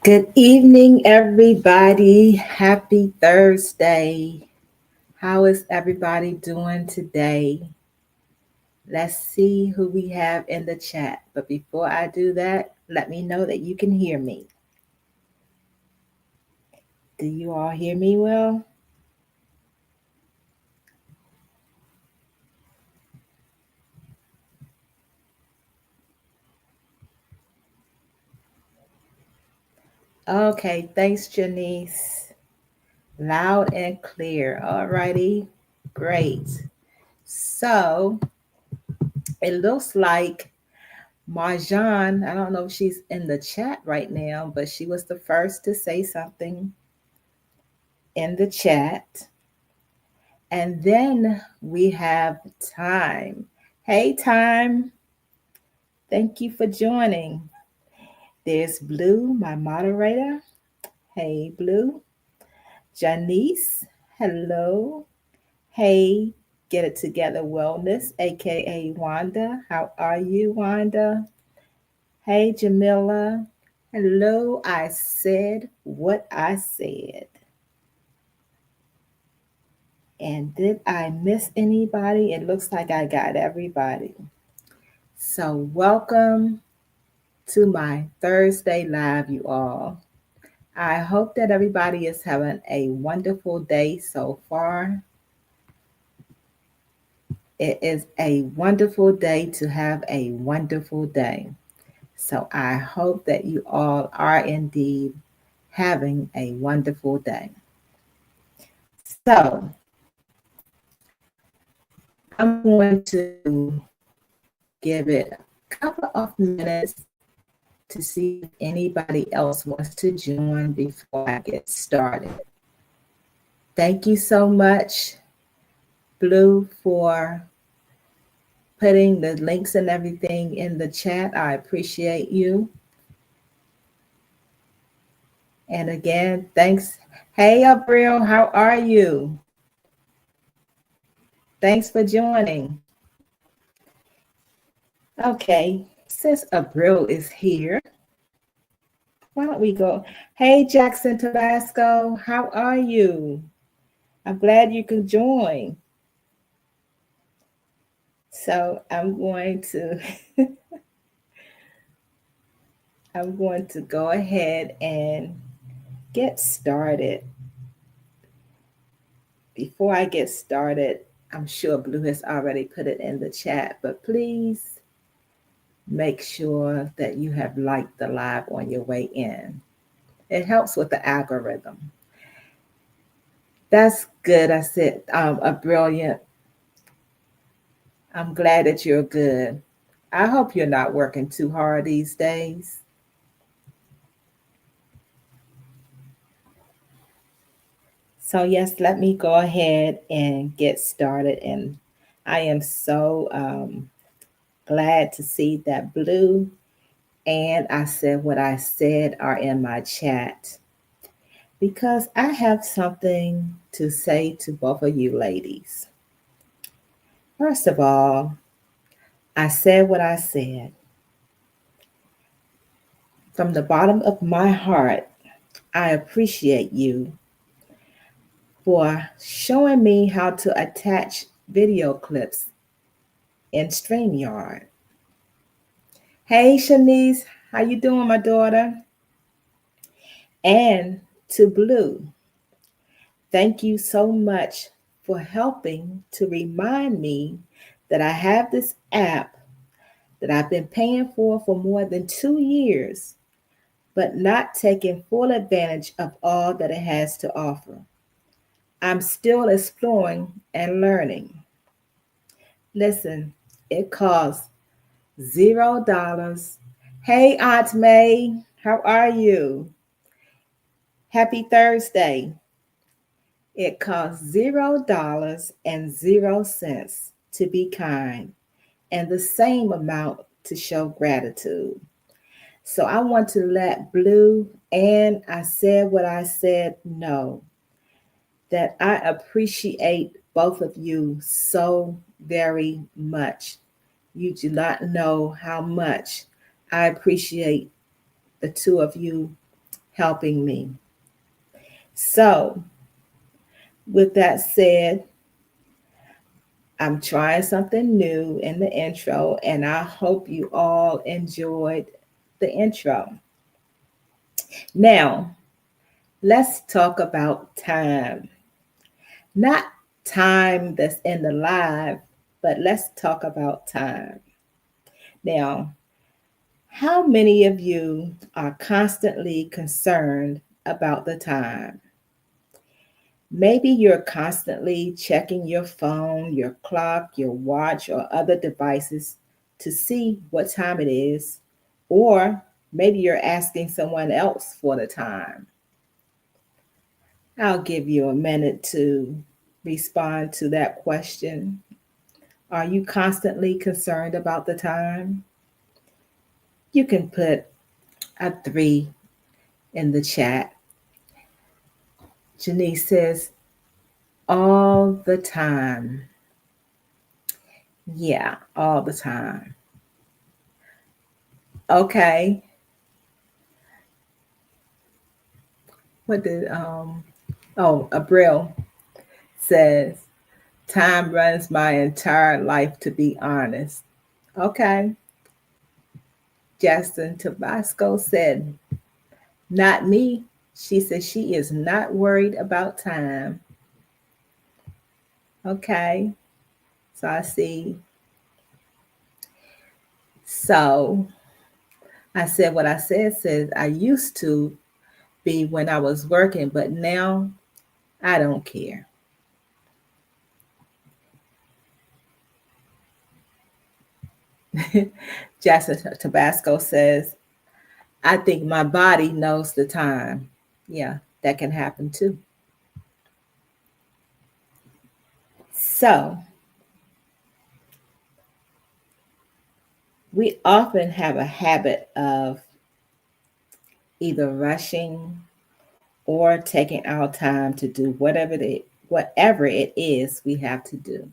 Good evening, everybody. Happy Thursday. How is everybody doing today? Let's see who we have in the chat. But before I do that, let me know that you can hear me. Do you all hear me well? Okay, thanks, Janice. Loud and clear. All righty, great. So it looks like Marjan, I don't know if she's in the chat right now, but she was the first to say something in the chat. And then we have Time. Hey, Time. Thank you for joining. There's Blue, my moderator. Hey, Blue. Janice. Hello. Hey, Get It Together Wellness, aka Wanda. How are you, Wanda? Hey, Jamila. Hello. I said what I said. And did I miss anybody? It looks like I got everybody. So, welcome to my Thursday live, you all. I hope that everybody is having a wonderful day so far. It is a wonderful day to have a wonderful day. So, I hope that you all are indeed having a wonderful day. So, I'm going to give it a couple of minutes to see if anybody else wants to join before I get started. Thank you so much, Blue, for putting the links and everything in the chat. I appreciate you. And again, thanks. Hey, Abril, how are you? Thanks for joining. Okay, since Abril is here, why don't we go? Hey, Jackson Tabasco, how are you? I'm glad you could join. So I'm going to go ahead and get started. Before I get started, I'm sure Blue has already put it in the chat, but please make sure that you have liked the live on your way in. It helps with the algorithm. That's good. I said a brilliant. I'm glad that you're good. I hope you're not working too hard these days. So yes, let me go ahead and get started. And I am so glad to see that Blue and I said what I said are in my chat because I have something to say to both of you ladies. First of all, I said what I said. From the bottom of my heart, I appreciate you for showing me how to attach video clips in StreamYard. Hey Shanice, how you doing, my daughter? And to Blue, thank you so much for helping to remind me that I have this app that I've been paying for more than 2 years, but not taking full advantage of all that it has to offer. I'm still exploring and learning. Listen, it costs $0. Hey, Aunt May, how are you? Happy Thursday. It costs $0.00 to be kind and the same amount to show gratitude. So I want to let Blue and I said what I said know that I appreciate both of you so very much. You do not know how much I appreciate the two of you helping me. So, with that said, I'm trying something new in the intro, and I hope you all enjoyed the intro. Now, let's talk about time. Not time that's in the live, but let's talk about time. Now, how many of you are constantly concerned about the time? Maybe you're constantly checking your phone, your clock, your watch, or other devices to see what time it is, or maybe you're asking someone else for the time. I'll give you a minute to respond to that question. Are you constantly concerned about the time? You can put a 3 in the chat. Janice says, all the time. Yeah, all the time. Okay. What did Abril says, time runs my entire life, to be honest. Okay. Justin Tabasco said, not me. She says she is not worried about time. Okay. So I see. So I said what I said I used to be when I was working, but now I don't care. Justin Tabasco says, I think my body knows the time. Yeah, that can happen too. So, we often have a habit of either rushing or taking our time to do whatever it is we have to do.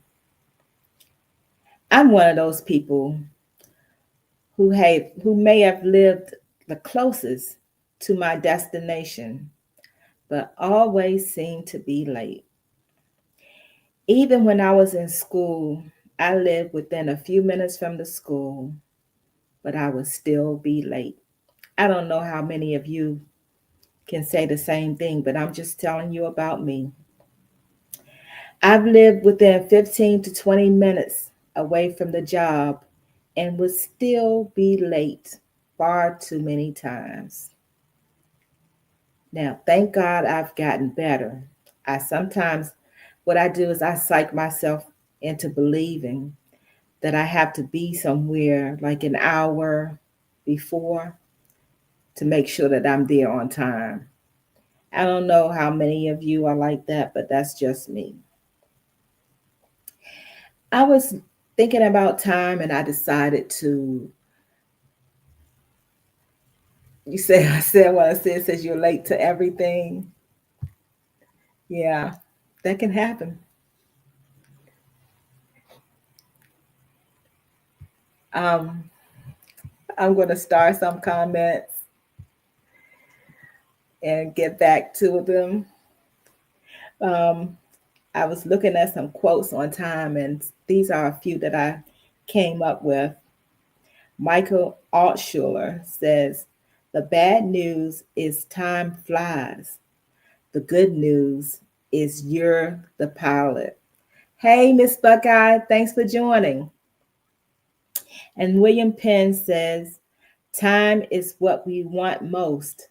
I'm one of those people who may have lived the closest to my destination, but always seem to be late. Even when I was in school, I lived within a few minutes from the school, but I would still be late. I don't know how many of you can say the same thing, but I'm just telling you about me. I've lived within 15 to 20 minutes away from the job and would still be late far too many times. Now, thank God I've gotten better. I sometimes, what I do is I psych myself into believing that I have to be somewhere like an hour before to make sure that I'm there on time. I don't know how many of you are like that, but that's just me. I was thinking about time and I decided to, you say, I said what I said, says you're late to everything. Yeah, that can happen. Um, I'm going to start some comments and get back to them. Um, I was looking at some quotes on time, and these are a few that I came up with. Michael Altshuler says, the bad news is time flies. The good news is you're the pilot. Hey, Miss Buckeye, thanks for joining. And William Penn says, time is what we want most,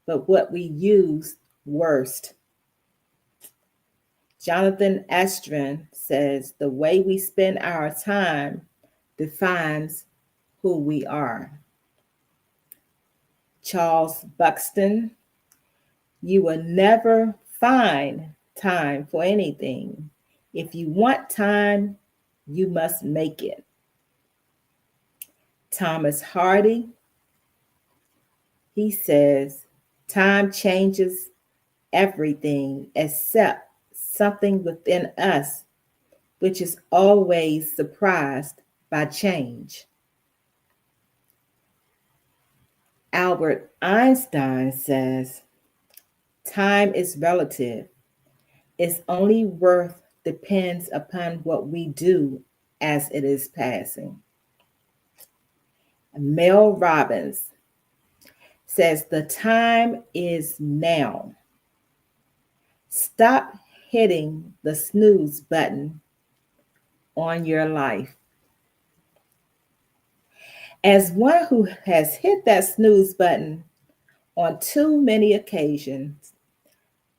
but what we use worst. Jonathan Estrin says, the way we spend our time defines who we are. Charles Buxton, you will never find time for anything. If you want time, you must make it. Thomas Hardy, he says, time changes everything except something within us, which is always surprised by change. Albert Einstein says, time is relative. Its only worth depends upon what we do as it is passing. Mel Robbins says, the time is now. Stop hitting the snooze button on your life. As one who has hit that snooze button on too many occasions,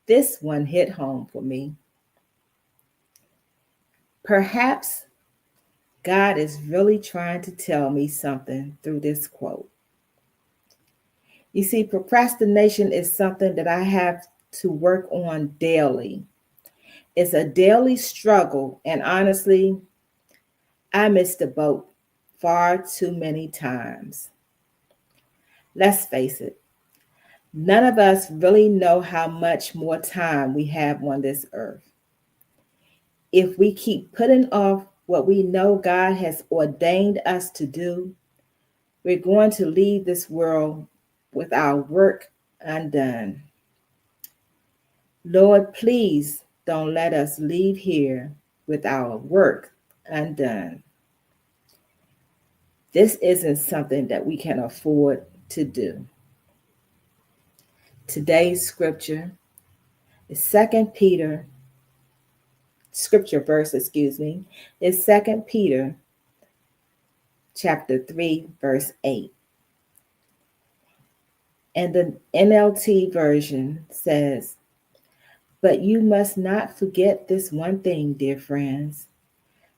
this one hit home for me. Perhaps God is really trying to tell me something through this quote. You see, procrastination is something that I have to work on daily. It's a daily struggle, and honestly, I missed the boat far too many times. Let's face it, none of us really know how much more time we have on this earth. If we keep putting off what we know God has ordained us to do, we're going to leave this world with our work undone. Lord, please don't let us leave here with our work undone. This isn't something that we can afford to do. Today's scripture is 2 Peter, scripture verse, is 2 Peter chapter 3, verse 8. And the NLT version says, but you must not forget this one thing, dear friends.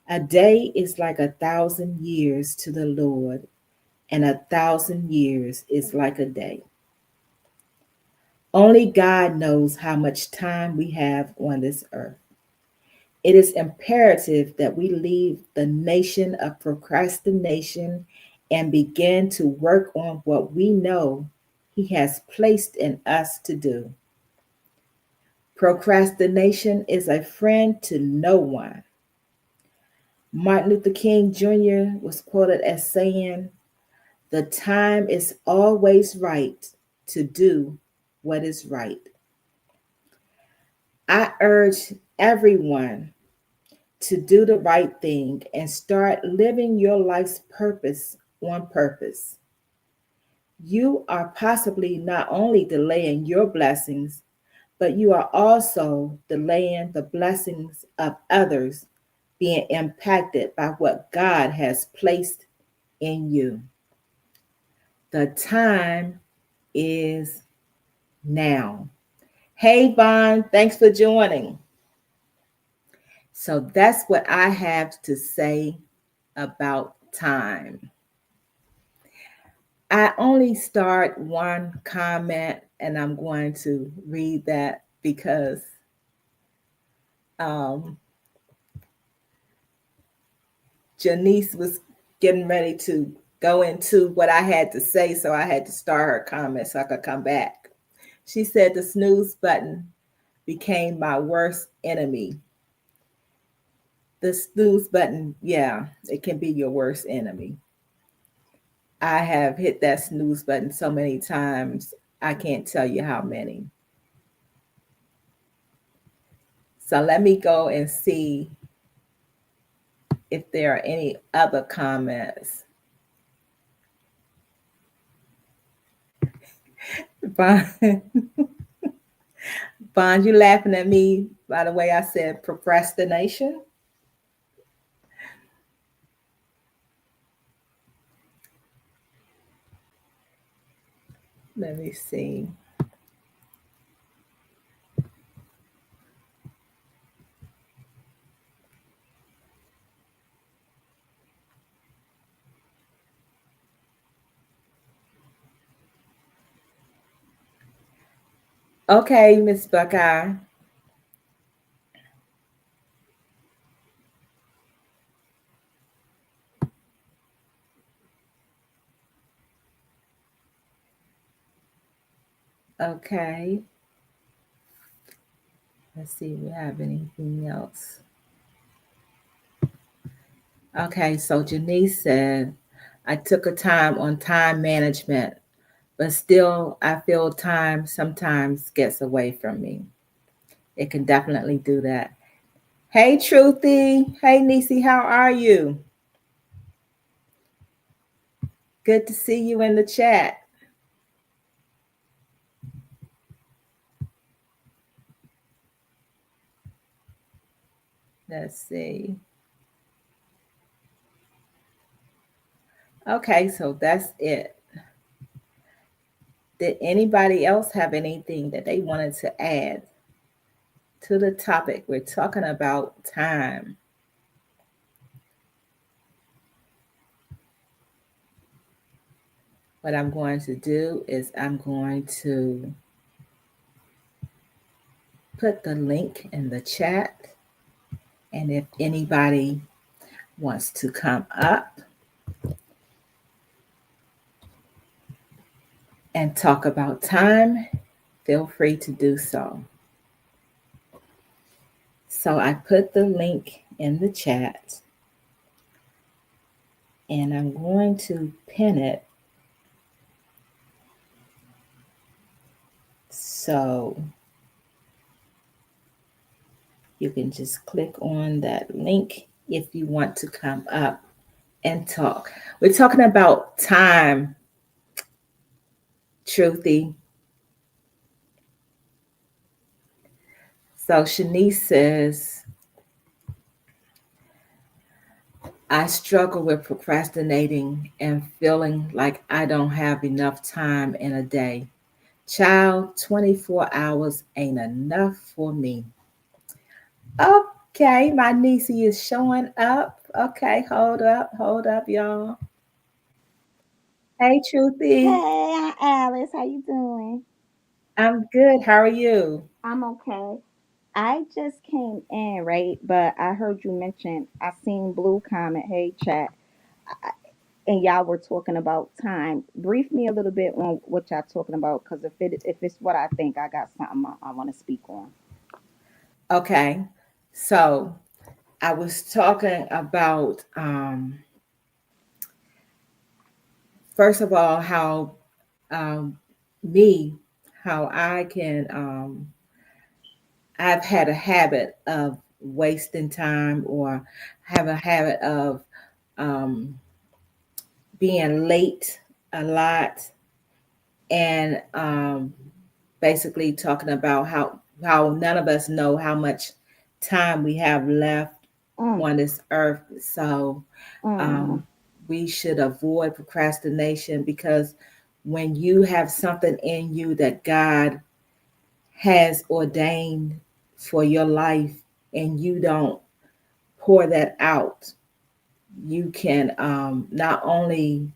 A day is like 1,000 years to the Lord, and 1,000 years is like a day. Only God knows how much time we have on this earth. It is imperative that we leave the nation of procrastination and begin to work on what we know He has placed in us to do. Procrastination is a friend to no one. Martin Luther King Jr. was quoted as saying, the time is always right to do what is right. I urge everyone to do the right thing and start living your life's purpose on purpose. You are possibly not only delaying your blessings, but you are also delaying the blessings of others being impacted by what God has placed in you. The time is now. Hey, Vaughn, thanks for joining. So that's what I have to say about time. I only start one comment and I'm going to read that because Janice was getting ready to go into what I had to say, so I had to start her comment so I could come back. She said the snooze button became my worst enemy. The snooze button, yeah, it can be your worst enemy. I have hit that snooze button so many times, I can't tell you how many. So let me go and see if there are any other comments. Bond, you laughing at me by the way I said procrastination? Let me see. Okay, Miss Buckeye. Okay. Let's see if we have anything else. Okay, so Janice said, I took a time on time management, but still, I feel time sometimes gets away from me. It can definitely do that. Hey, Truthy. Hey, Nisi, how are you? Good to see you in the chat. Let's see. Okay, so that's it. Did anybody else have anything that they wanted to add to the topic? We're talking about time. What I'm going to do is I'm going to put the link in the chat. And if anybody wants to come up and talk about time, feel free to do so. So I put the link in the chat and I'm going to pin it so you can just click on that link if you want to come up and talk. We're talking about time, Truthy. So Shanice says, I struggle with procrastinating and feeling like I don't have enough time in a day. Child, 24 hours ain't enough for me. Okay, my niece is showing up. Okay, hold up, y'all. Hey, Truthy. Hey, Aunt Alice, how you doing? I'm good. How are you? I'm okay. I just came in, right? But I heard you mention I seen Blue comment, hey chat, and y'all were talking about time. Brief me a little bit on what y'all talking about, because if it's what I think, I got something I want to speak on. Okay. So I was talking about first of all how um, me how I can I've had a habit of wasting time or have a habit of um, being late a lot and basically talking about how none of us know how much time we have left Mm, on this earth. So mm, um, we should avoid procrastination because when you have something in you that God has ordained for your life and you don't pour that out, you can not only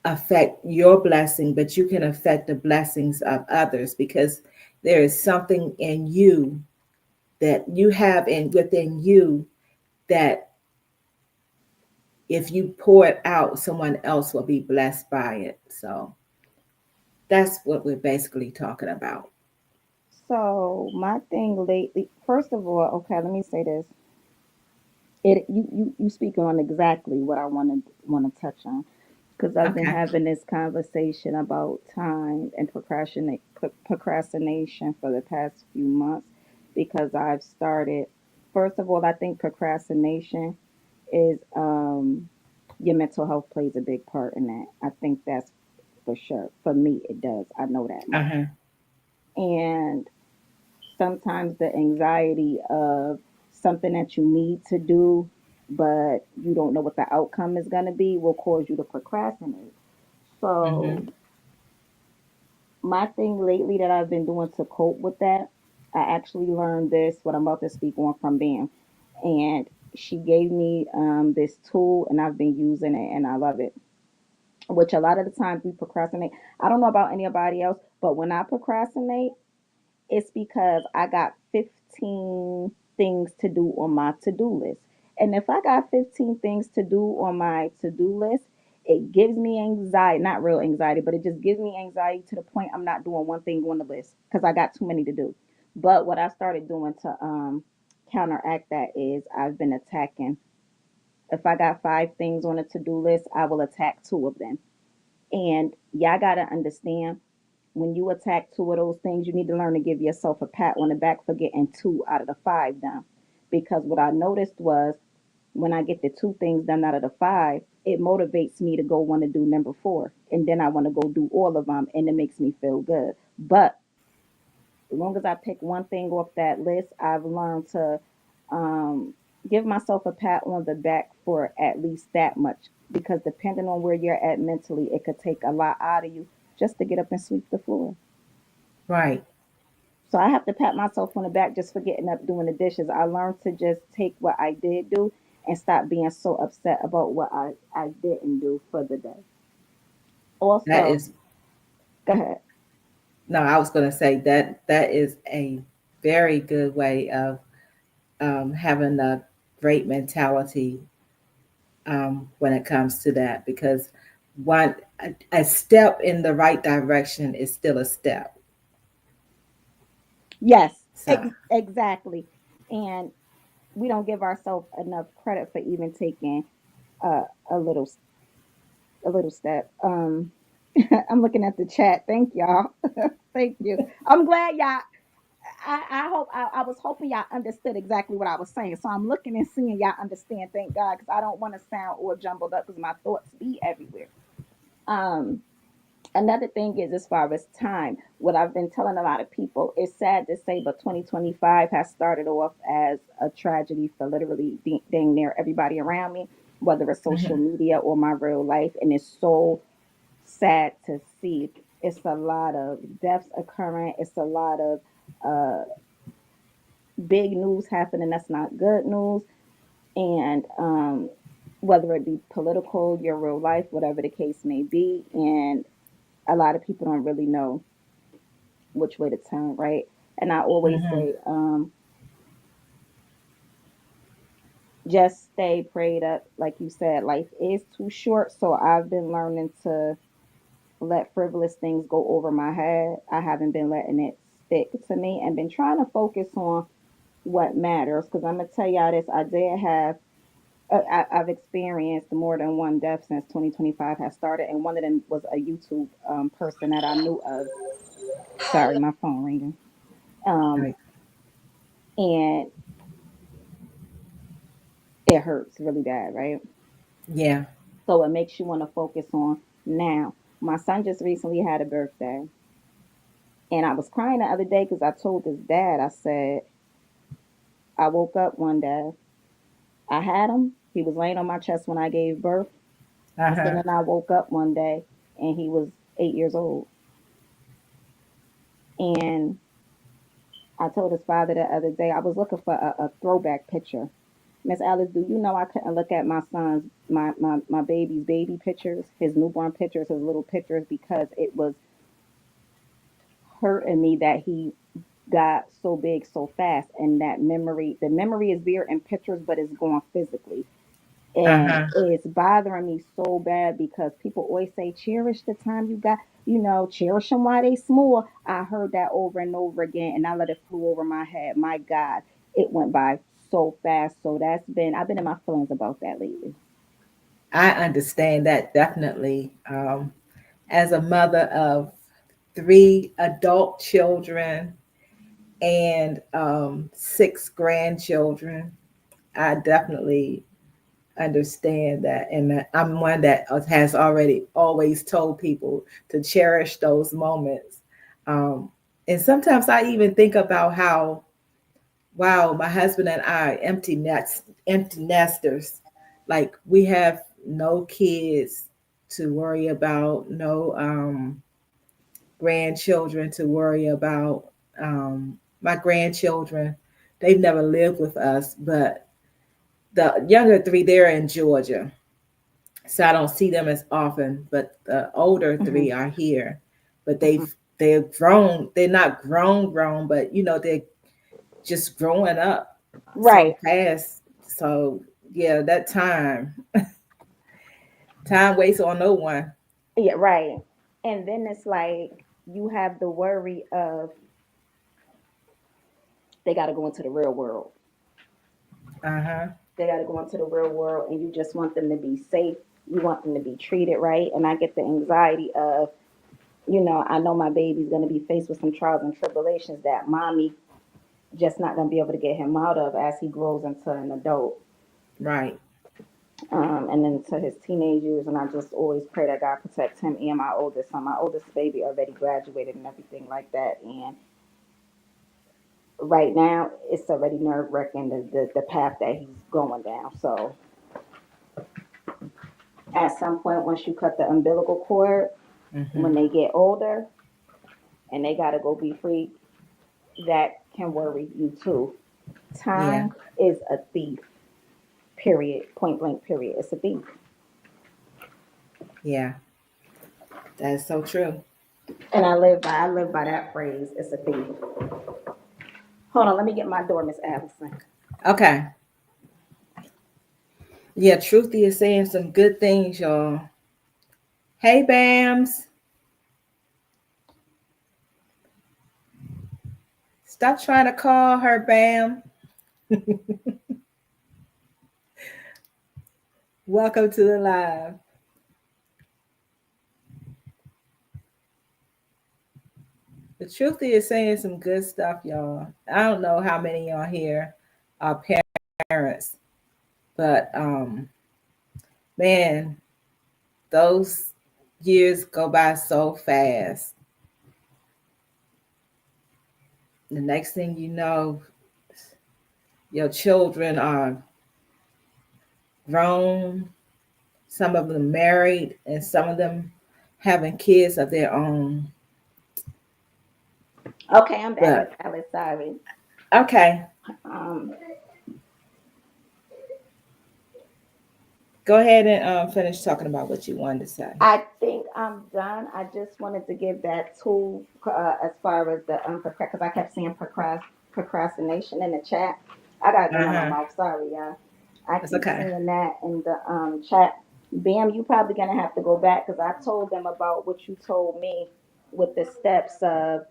affect your blessing, but you can affect the blessings of others because there is something in you that you have in within you that if you pour it out, someone else will be blessed by it. So that's what we're basically talking about. so my thing lately, first of all, okay, let me say this. You speaking on exactly what I want to touch on, because I've been Okay. having this conversation about time and procrastination for the past few months, because I've started. First of all, I think procrastination is your mental health plays a big part in that. I think that's for sure. For me, it does. I know that Uh much. huh. And sometimes the anxiety of something that you need to do, but you don't know what the outcome is going to be, will cause you to procrastinate. So, Mhm. my thing lately that I've been doing to cope with that, I actually learned this, what I'm about to speak on, from Bam. And she gave me this tool, and I've been using it, and I love it. Which a lot of the times we procrastinate. I don't know about anybody else, but when I procrastinate, it's because I got 15 things to do on my to do list. And if I got 15 things to do on my to do list, it gives me anxiety, not real anxiety, but it just gives me anxiety to the point I'm not doing one thing on the list because I got too many to do. But what I started doing to counteract that is I've been attacking. If I got 5 things on a to do list, I will attack 2 of them. And y'all got to understand, when you attack two of those things, you need to learn to give yourself a pat on the back for getting two out of the five done. Because what I noticed was, when I get the two things done out of the five, it motivates me to go want to do number four. And then I want to go do all of them, and it makes me feel good. But as long as I pick one thing off that list, I've learned to um, give myself a pat on the back for at least that much. Because depending on where you're at mentally, it could take a lot out of you just to get up and sweep the floor. Right. So I have to pat myself on the back just for getting up doing the dishes. I learned to just take what I did do and stop being so upset about what I didn't do for the day. That Also, is go ahead. no, I was going to say that that is a very good way of having a great mentality when it comes to that, because one a step in the right direction is still a step. Yes, So exactly. And we don't give ourselves enough credit for even taking uh, a little a little step. I'm looking at the chat. Thank y'all. Thank you. I'm glad y'all. I hope I was hoping y'all understood exactly what I was saying. So I'm looking and seeing y'all understand. Thank God, because I don't want to sound all jumbled up because my thoughts be everywhere. Um, Another thing is, as far as time, what I've been telling a lot of people, it's sad to say, but 2025 has started off as a tragedy for literally dang near everybody around me, whether it's social mhm. media or my real life. And it's so sad to see. It's a lot of deaths occurring. It's a lot of uh, big news happening that's not good news. And whether it be political, your real life, whatever the case may be. And a lot of people don't really know which way to turn, right? And I always Mhm. say, just stay prayed up. Like you said, life is too short. So I've been learning to let frivolous things go over my head. I haven't been letting it stick to me and been trying to focus on what matters. Because I'm going to tell y'all this, I did have I've experienced more than one death since 2025 has started, and one of them was a YouTube person that I knew of. Sorry, my phone ringing. Um, Right. and it hurts really bad, right? Yeah. So it makes you want to focus on now. My son just recently had a birthday, and I was crying the other day because I told his dad, I said, I woke up one day, I had him. He was laying on my chest when I gave birth. Uh I said, huh. and I woke up one day and he was 8 years old. And I told his father the other day, I was looking for a throwback picture. Miss Alice, do you know I couldn't look at my son's, my baby's baby pictures, his newborn pictures, his little pictures, because it was hurting me that he got so big so fast. And that memory, the memory is there in pictures, but it's gone physically. Uh And huh. it's bothering me so bad because people always say, cherish the time you got, cherish them while they small. I heard that over and over again, and I let it flew over my head. My God, it went by so fast. So I've been in my feelings about that lately. I understand that definitely. As a mother of three adult children and six grandchildren, I definitely understand that. And I'm one that has already always told people to cherish those moments. Um, and sometimes I even think about how, wow, my husband and I, empty nesters, like we have no kids to worry about, no grandchildren to worry about. My grandchildren, they've never lived with us, but the younger three, they're in Georgia. So I don't see them as often, but the older Hmm. three are here. But Hmm. they've grown. They're not grown, but they're just growing up so Right. fast. So yeah, that time waits on no one. Yeah, right. And then it's like you have the worry of they got to go into the real world. Uh huh. They got to go into the real world, and you just want them to be safe. You want them to be treated right. And I get the anxiety of, I know my baby's going to be faced with some trials and tribulations that mommy just not going to be able to get him out of as he grows into an adult. Right. And then to his teenage years, and I just always pray that God protects him and my oldest son. My oldest baby already graduated and everything like that, and right now it's already nerve wracking the path that he's going down. So at some point, once you cut the umbilical cord, when Mm-hmm. they get older and they gotta go be free, that can worry you too. Yeah. Time is a thief. Period. Point blank. Period. It's a thief. Yeah. That's so true. And I live by that phrase. It's a thief. Hold on, let me get my door, Miss Allison. Okay. Yeah, Truthy is saying some good things, y'all. Hey, Bams. Stop trying to call her, Bam. Welcome to the live. The Truthy is saying some good stuff, y'all. I don't know how many y'all here are parents, but man, those years go by so fast. The next thing you know, your children are grown, some of them married, and some of them having kids of their own. Okay, I'm back, Miss But Alice. Sorry. okay, Um, go ahead and finish talking about what you wanted to say. I think I'm done. I just wanted to give that tool as far as the because I kept seeing procrastination in the chat. I gotta go Uh run my huh. mouth. Sorry, y'all. I It's keep okay. seeing that in the chat. Bam, you probably gonna have to go back because I told them about what you told me with the steps of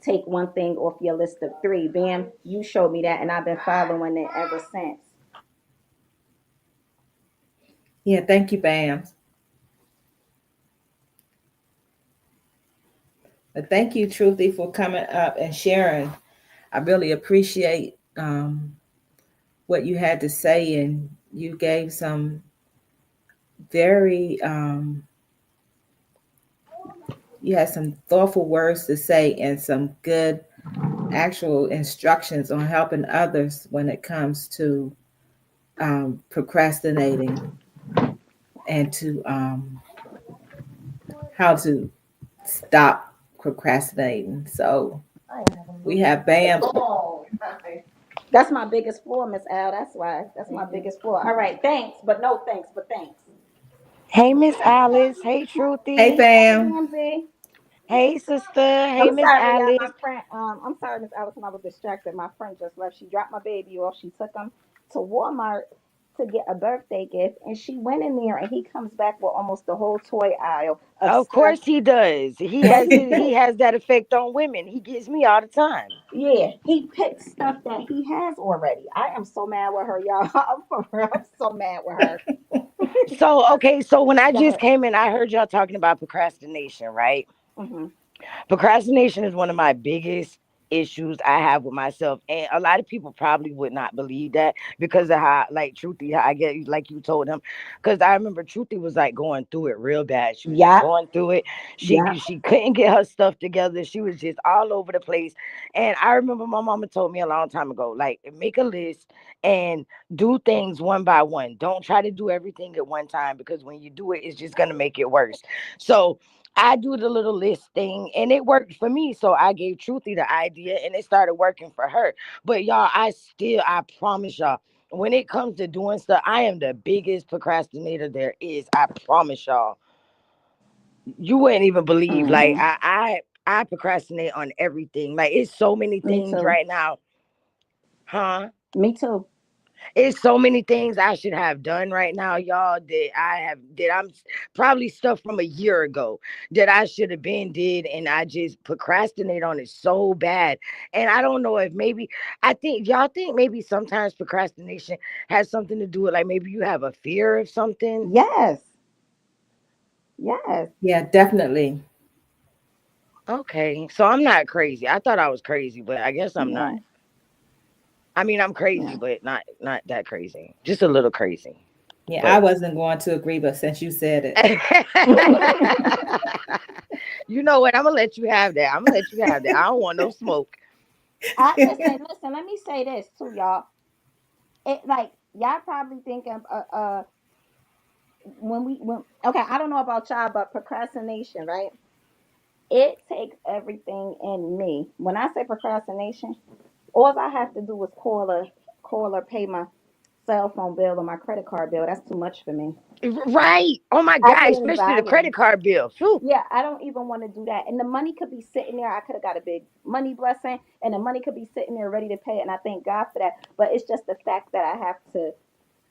take one thing off your list of three. Bam, you showed me that, and I've been following it ever since. Yeah, thank you, Bam. But thank you, Truthy, for coming up and sharing. I really appreciate what you had to say, and you gave some very you had some thoughtful words to say and some good actual instructions on helping others when it comes to procrastinating and to how to stop procrastinating. So we have Bam. That's my biggest flaw, Miss Al. That's why. That's my biggest flaw. All right, thanks, but no thanks, but thanks. Hey, Miss Alice. Hey, Hey, Truthy. Hey, Bam. Ramsey. Hey, sister. Hey, I'm Miss sorry, y'all. My Alice. friend. I'm sorry, Miss Allison. I was distracted. My friend just left. She dropped my baby off. She took him to Walmart to get a birthday gift, and she went in there, and he comes back with almost the whole toy aisle of Of stuff. course he does. He But has he his, he picked. has that effect on women. He gets me all the time. Yeah, he picked stuff that he has already. I am so mad with her, y'all. I'm for real. I'm so mad with her. So, okay, so when I Go just ahead. came in, I heard y'all talking about procrastination, right? Hmm. Procrastination is one of my biggest issues I have with myself. And a lot of people probably would not believe that because of how, like, Truthy, how I get, like you told him. Because I remember Truthy was like going through it real bad. She was just Yeah, going through it. yeah. She couldn't get her stuff together. She was just all over the place. And I remember my mama told me a long time ago, like, make a list and do things one by one. Don't try to do everything at one time because when you do it, it's just going to make it worse. So, I do the little list thing and it worked for me. So I gave Truthy the idea and it started working for her. But y'all, I promise y'all, when it comes to doing stuff, I am the biggest procrastinator there is. I promise y'all. You wouldn't even believe. Like Hmm. I procrastinate on everything. Like it's so many Me things too. right now. Huh? Me too. It's so many things I should have done right now, y'all, that probably stuff from a year ago that I should have been did, and I just procrastinate on it so bad. And I don't know if maybe I think y'all think maybe sometimes procrastination has something to do with like maybe you have a fear of something. Yes. Yes. Yeah, definitely. Okay, so I'm not crazy. I thought I was crazy, but I guess I'm not. Yeah. I mean, I'm crazy, Yeah. but not that crazy. Just a little crazy. Yeah, I But wasn't going to agree, but since you said it. you know what? I'm gonna let you have that. I'm gonna let you have that. I don't want no smoke. I listen. Let me say this too, y'all. It like y'all probably thinking, when okay, I don't know about y'all, but procrastination, right? It takes everything in me. When I say procrastination, all I have to do is call or pay my cell phone bill or my credit card bill. That's too much for me. Right. Oh my I God, get especially the anxiety. credit card bill. Phew. Yeah, I don't even want to do that. And the money could be sitting there. I could have got a big money blessing, and the money could be sitting there ready to pay. And I thank God for that. But it's just the fact that I have to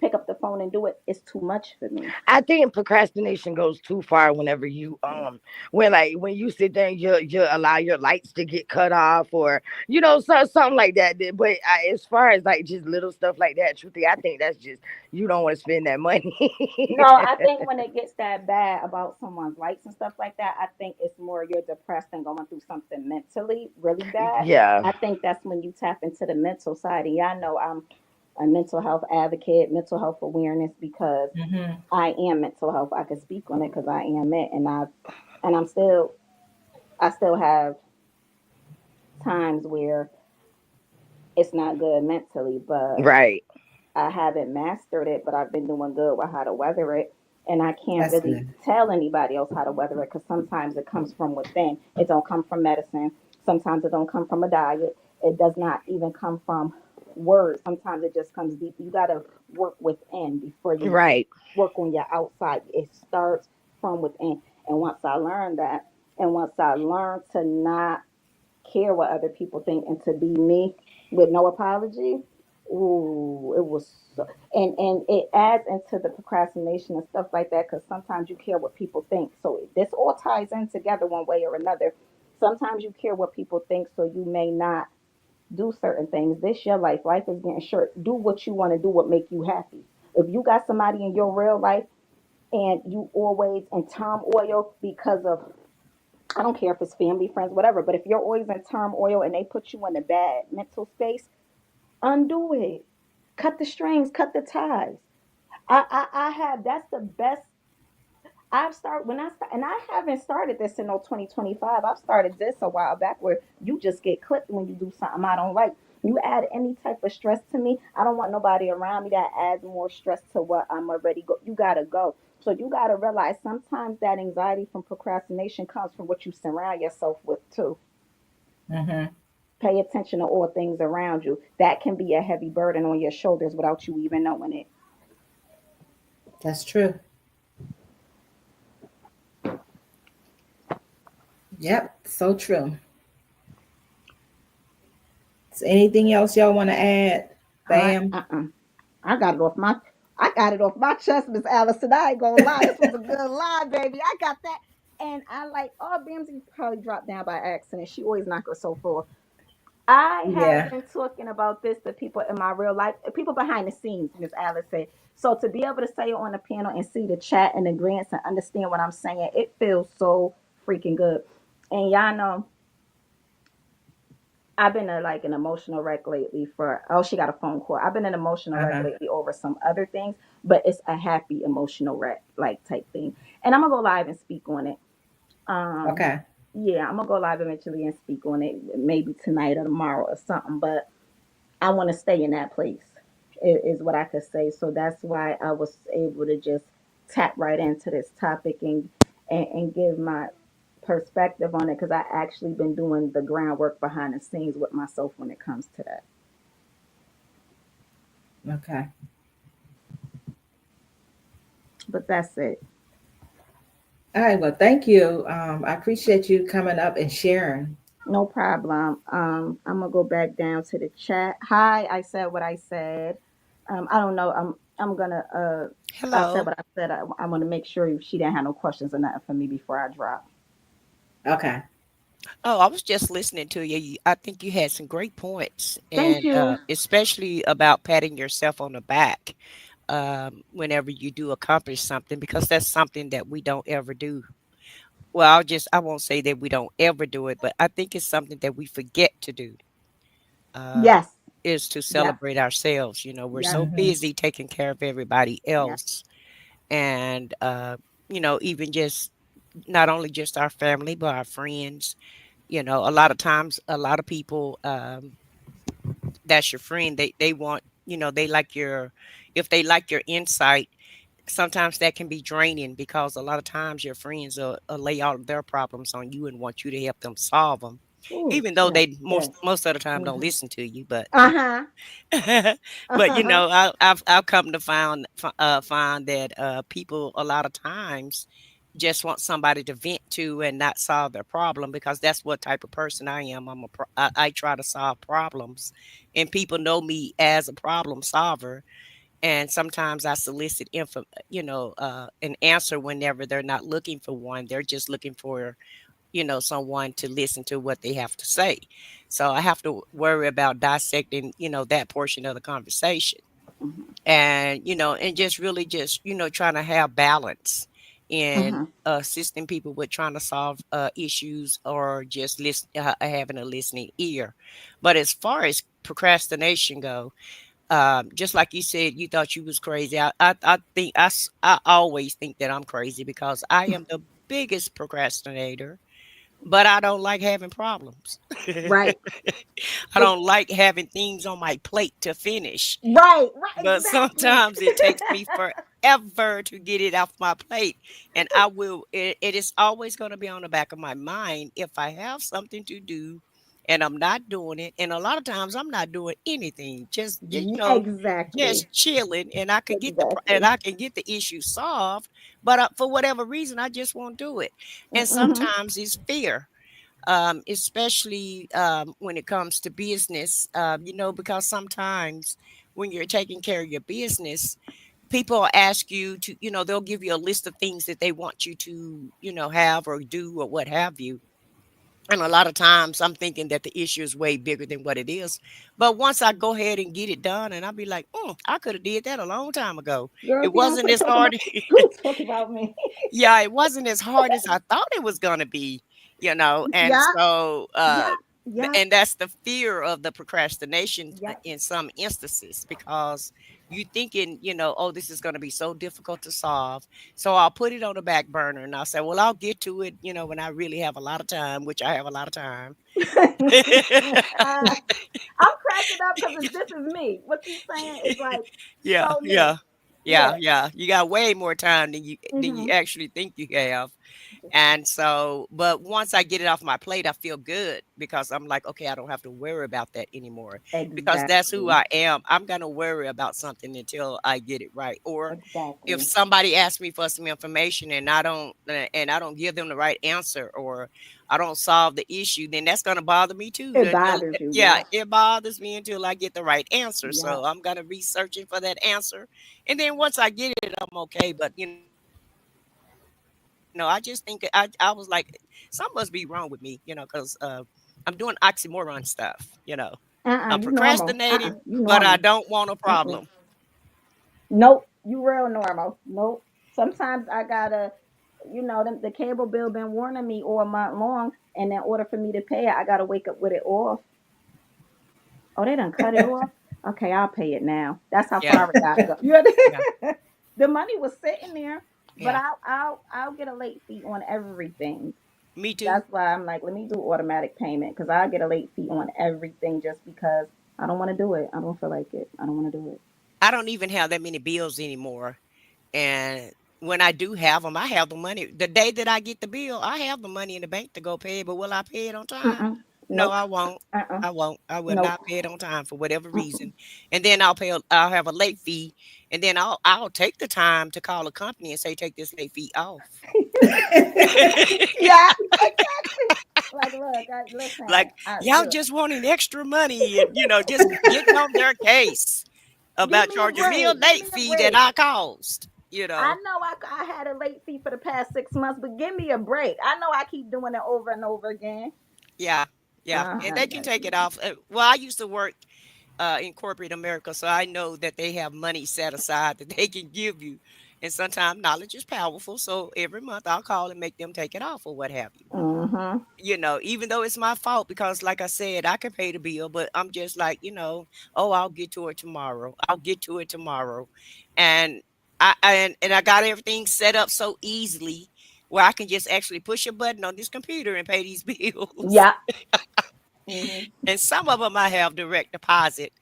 pick up the phone and do it. It's too much for me. I think procrastination goes too far whenever you when you sit there and you allow your lights to get cut off, or something like that. But as far as like just little stuff like that, truthfully, I think that's just you don't want to spend that money. No, I think when it gets that bad about someone's likes and stuff like that, I think it's more you're depressed and going through something mentally really bad. Yeah. I think that's when you tap into the mental side. And y'all know I'm a mental health advocate, mental health awareness, because Hmm. I am mental health. I can speak on it because I am it, and I still have times where it's not good mentally, but Right. I haven't mastered it, but I've been doing good with how to weather it. And I can't That's really good. tell anybody else how to weather it because sometimes it comes from within. It don't come from medicine. Sometimes it don't come from a diet. It does not even come from words. Sometimes it just comes deep. You gotta work within before you Right. work on your outside. It starts from within. And once I learned that, and once I learned to not care what other people think and to be me with no apology. Ooh, it was so, and it adds into the procrastination and stuff like that because sometimes you care what people think. So this all ties in together one way or another. Sometimes you care what people think, so you may not do certain things. This your life. Life is getting short. Do what you want to do. What make you happy. If you got somebody in your real life and you always in turmoil because of, I don't care if it's family, friends, whatever, but if you're always in turmoil and they put you in a bad mental space, undo it. Cut the strings, cut the ties. I have, that's the best. I've started when I start, and I haven't started this in no 2025. I've started this a while back where you just get clipped when you do something I don't like. You add any type of stress to me, I don't want nobody around me that adds more stress to what I'm already go. You gotta go. So you gotta realize sometimes that anxiety from procrastination comes from what you surround yourself with too. Hmm. Pay attention to all things around you. That can be a heavy burden on your shoulders without you even knowing it. That's true. Yep, so true. So anything else y'all want to add? I Bam. I got it off my I got it off my chest, Miss Allison. I ain't gonna lie. This was a good lie, baby. I got that. And I like, oh, Bamsy probably dropped down by accident. She always knock herself off. I have Yeah. been talking about this to people in my real life, people behind the scenes, Miss Alice said. So to be able to say it on the panel and see the chat and the grants and understand what I'm saying, it feels so freaking good. And y'all know I've been a, like an emotional wreck lately for, oh, she got a phone call. I've been an emotional wreck Uh-huh. lately over some other things, but it's a happy emotional wreck like type thing. And I'm gonna go live and speak on it. Um Okay. yeah, I'm gonna go live eventually and speak on it, maybe tonight or tomorrow or something, but I want to stay in that place is what I could say. So that's why I was able to just tap right into this topic and give my perspective on it because I actually been doing the groundwork behind the scenes with myself when it comes to that. Okay. But that's it. All right. Well, thank you. I appreciate you coming up and sharing. No problem. I'm gonna go back down to the chat. Hi, I said what I said. I don't know. I'm gonna I said Hello. what I said. I want to make sure she didn't have no questions or nothing for me before I drop. Okay. Oh, I was just listening to you. I think you had some great points, Thank and you. especially about patting yourself on the back. whenever you do accomplish something, because that's something that we don't ever do. Well, I won't say that we don't ever do it, but I think it's something that we forget to do. Uh, Yes. is to Yes. celebrate ourselves. You know, we're Yes. so Mm-hmm. busy taking care of everybody Yes. else, and even just not only just our family, but our friends. You know, a lot of times, a lot of people, that's your friend. They want, they like your, if they like your insight, sometimes that can be draining, because a lot of times your friends will lay all of their problems on you and want you to help them solve them, Ooh, even though yes. they most Yes. most of the time don't Mm-hmm. listen to you. But Uh-huh. but Uh-huh. I've come to find that people a lot of times just want somebody to vent to and not solve their problem, because that's what type of person I am. I try to solve problems, and people know me as a problem solver. And sometimes I solicit an answer whenever they're not looking for one. They're just looking for, someone to listen to what they have to say. So I have to worry about dissecting, that portion of the conversation, Mm-hmm. and, and just really just, trying to have balance in Mm-hmm. assisting people with trying to solve issues, or just having a listening ear. But as far as procrastination go, just like you said, you thought you was crazy. I think I always think that I'm crazy, because I am the biggest procrastinator, but I don't like having problems. Right. I It, don't like having things on my plate to finish, right. Right. but Exactly. sometimes it takes me forever to get it off my plate. And it is always going to be on the back of my mind if I have something to do and I'm not doing it. And a lot of times I'm not doing anything, Exactly. just chilling, and I could get Exactly. the issue solved, but for whatever reason I just won't do it. And Mm-hmm. sometimes it's fear, especially when it comes to business, because sometimes when you're taking care of your business, people will ask you to, they'll give you a list of things that they want you to, have or do or what have you. And a lot of times I'm thinking that the issue is way bigger than what it is. But once I go ahead and get it done, and I'll be like, I could have did that a long time ago. Girl, It see, don't wasn't as talk about hard. don't talk about me. Yeah, it wasn't as hard as I thought it was gonna be, and Yeah. so, Yeah. Yeah. and that's the fear of the procrastination Yeah. in some instances, because you thinking, oh, this is gonna be so difficult to solve. So I'll put it on the back burner, and I'll say, well, I'll get to it, when I really have a lot of time, which I have a lot of time. I'm cracking up because this is me. What you saying is like Yeah, so me. yeah. Yeah, Yeah. yeah. You got way more time than you Hmm. actually think you have. And so, but once I get it off my plate, I feel good, because I'm like, okay, I don't have to worry about that anymore, because that's who Exactly. I am. I'm going to worry about something until I get it right. Or if Exactly. somebody asks me for some information and I don't give them the right answer, or I don't solve the issue, then that's going to bother me too. It bothers you. Yeah, Yeah. it bothers me until I get the right answer. Yeah. So I'm going to be searching for that answer. And then once I get it, I'm okay. But I just think I was like, something must be wrong with me, because I'm doing oxymoron stuff. I'm You normal. procrastinating, You but I normal. don't want a Mm-mm. problem. Nope. You real normal. Nope. Sometimes I gotta, the cable bill been warning me all month long, and in order for me to pay it, I gotta wake up with it off. Oh, they done cut it off. Okay, I'll pay it now. That's how Yeah, far it gotta go. yeah, The money was sitting there, but yeah. I'll get a late fee on everything. Me too. That's why I'm like, let me do automatic payment because I'll get a late fee on everything just because I don't want to do it. I don't feel like it. I don't want to do it. I don't even have that many bills anymore. And when I do have them, I have the money. The day that I get the bill, I have the money in the bank to go pay it. But will I pay it on time? Mm-mm. No, Nope. I won't. Uh-uh. I won't. I will Nope. not pay it on time for whatever Mm-mm. reason. And then I'll have a late fee, and then I'll take the time to call a company and say, take this late fee off. Yeah, exactly. Like, look, listen, Like, y'all look, just wanting extra money, and just getting on their case give about me a charging me a break. Give late me a fee that break. I caused. I know I had a late fee for the past 6 months, but give me a break. I know I keep doing it over and over again. Yeah, yeah, and I they can got take you. it off. Well, I used to work. in corporate America, so I know that they have money set aside that they can give you. And sometimes knowledge is powerful. So every month I'll call and make them take it off or what have you. Mm-hmm. Even though it's my fault because, like I said, I can pay the bill, but I'm just like, oh, I'll get to it tomorrow. I'll get to it tomorrow, and and I got everything set up so easily where I can just actually push a button on this computer and pay these bills. Yeah. Mm-hmm. And some of them I have direct deposit,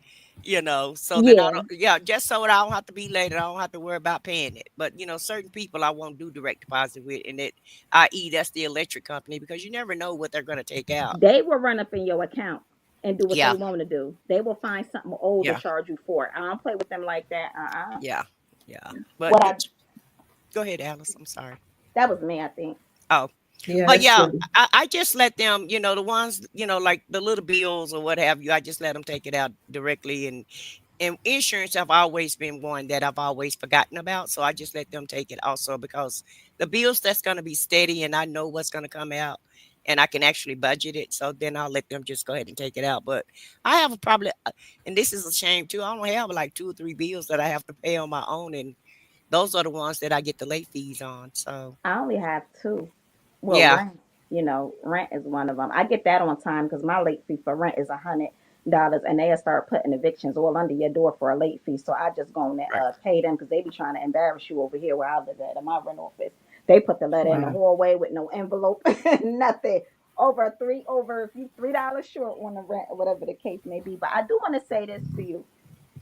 so that I Yeah. don't, yeah, just so that I don't have to be late and I don't have to worry about paying it. But, certain people I won't do direct deposit with, and that, i.e., that's the electric company, because you never know what they're going to take out. They will run up in your account and do what they Yeah, want to do. They will find something old to yeah, charge you for. I don't play with them like that. yeah, yeah. But What I go ahead, Alice. I'm sorry. That was me, I think. Oh, Yeah, but that's yeah, true. I just let them, the ones, like the little bills or what have you, I just let them take it out directly. And insurance have always been one that I've always forgotten about. So I just let them take it also because the bills that's going to be steady and I know what's going to come out and I can actually budget it. So then I'll let them just go ahead and take it out. But I have and this is a shame too, I only have like 2 or 3 bills that I have to pay on my own. And those are the ones that I get the late fees on. So I only have two. Well, yeah, rent. Rent is one of them. I get that on time because my late fee for rent is $100, and they'll start putting evictions all under your door for a late fee. So I just go and right. pay them because they be trying to embarrass you over here where I live at in my rent office. They put the letter in the Wow. hallway with no envelope, nothing. Over if you $3 short on the rent or whatever the case may be. But I do want to say this to you.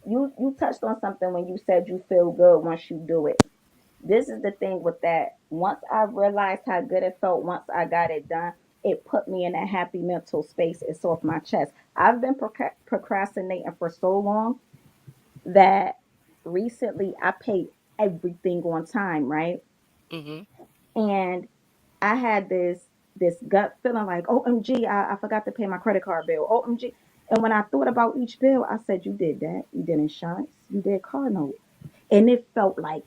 You touched on something when you said you feel good once you do it. This is the thing with that. Once I realized how good it felt, once I got it done, it put me in a happy mental space. It's off my chest. I've been procrastinating for so long that recently I paid everything on time, right? Hmm. And I had this gut feeling like, OMG, I forgot to pay my credit card bill. OMG. And when I thought about each bill, I said, you did that. You did insurance. You did car note. And it felt like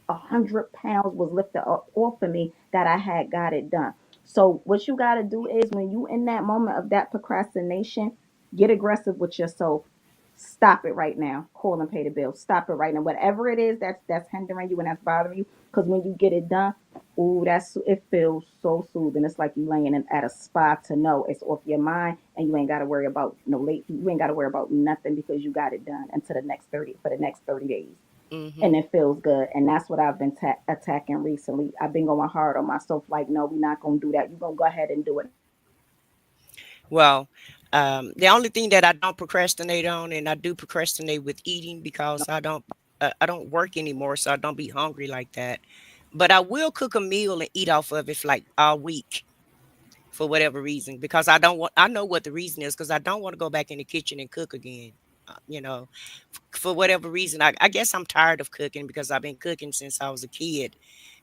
100 pounds was lifted up off of me that I had got it done. So what you got to do is when you in that moment of that procrastination, get aggressive with yourself. Stop it right now. Call and pay the bill. Stop it right now. Whatever it is that's hindering you and that's bothering you, because when you get it done, ooh, it feels so soothing. It's like you laying at a spa to know it's off your mind and you ain't got to worry about no late. You ain't got to worry about nothing because you got it done until the next 30 days, Hmm. and it feels good. And that's what I've been attacking recently. I've been going hard on myself. Like, no, we're not gonna do that. You're gonna go ahead and do it. Well, the only thing that I don't procrastinate on, and I do procrastinate with eating because I don't work anymore, so I don't be hungry like that. But I will cook a meal and eat off of it for like all week for whatever reason because I don't want. I know what the reason is because I don't want to go back in the kitchen and cook again. For whatever reason, I guess I'm tired of cooking because I've been cooking since I was a kid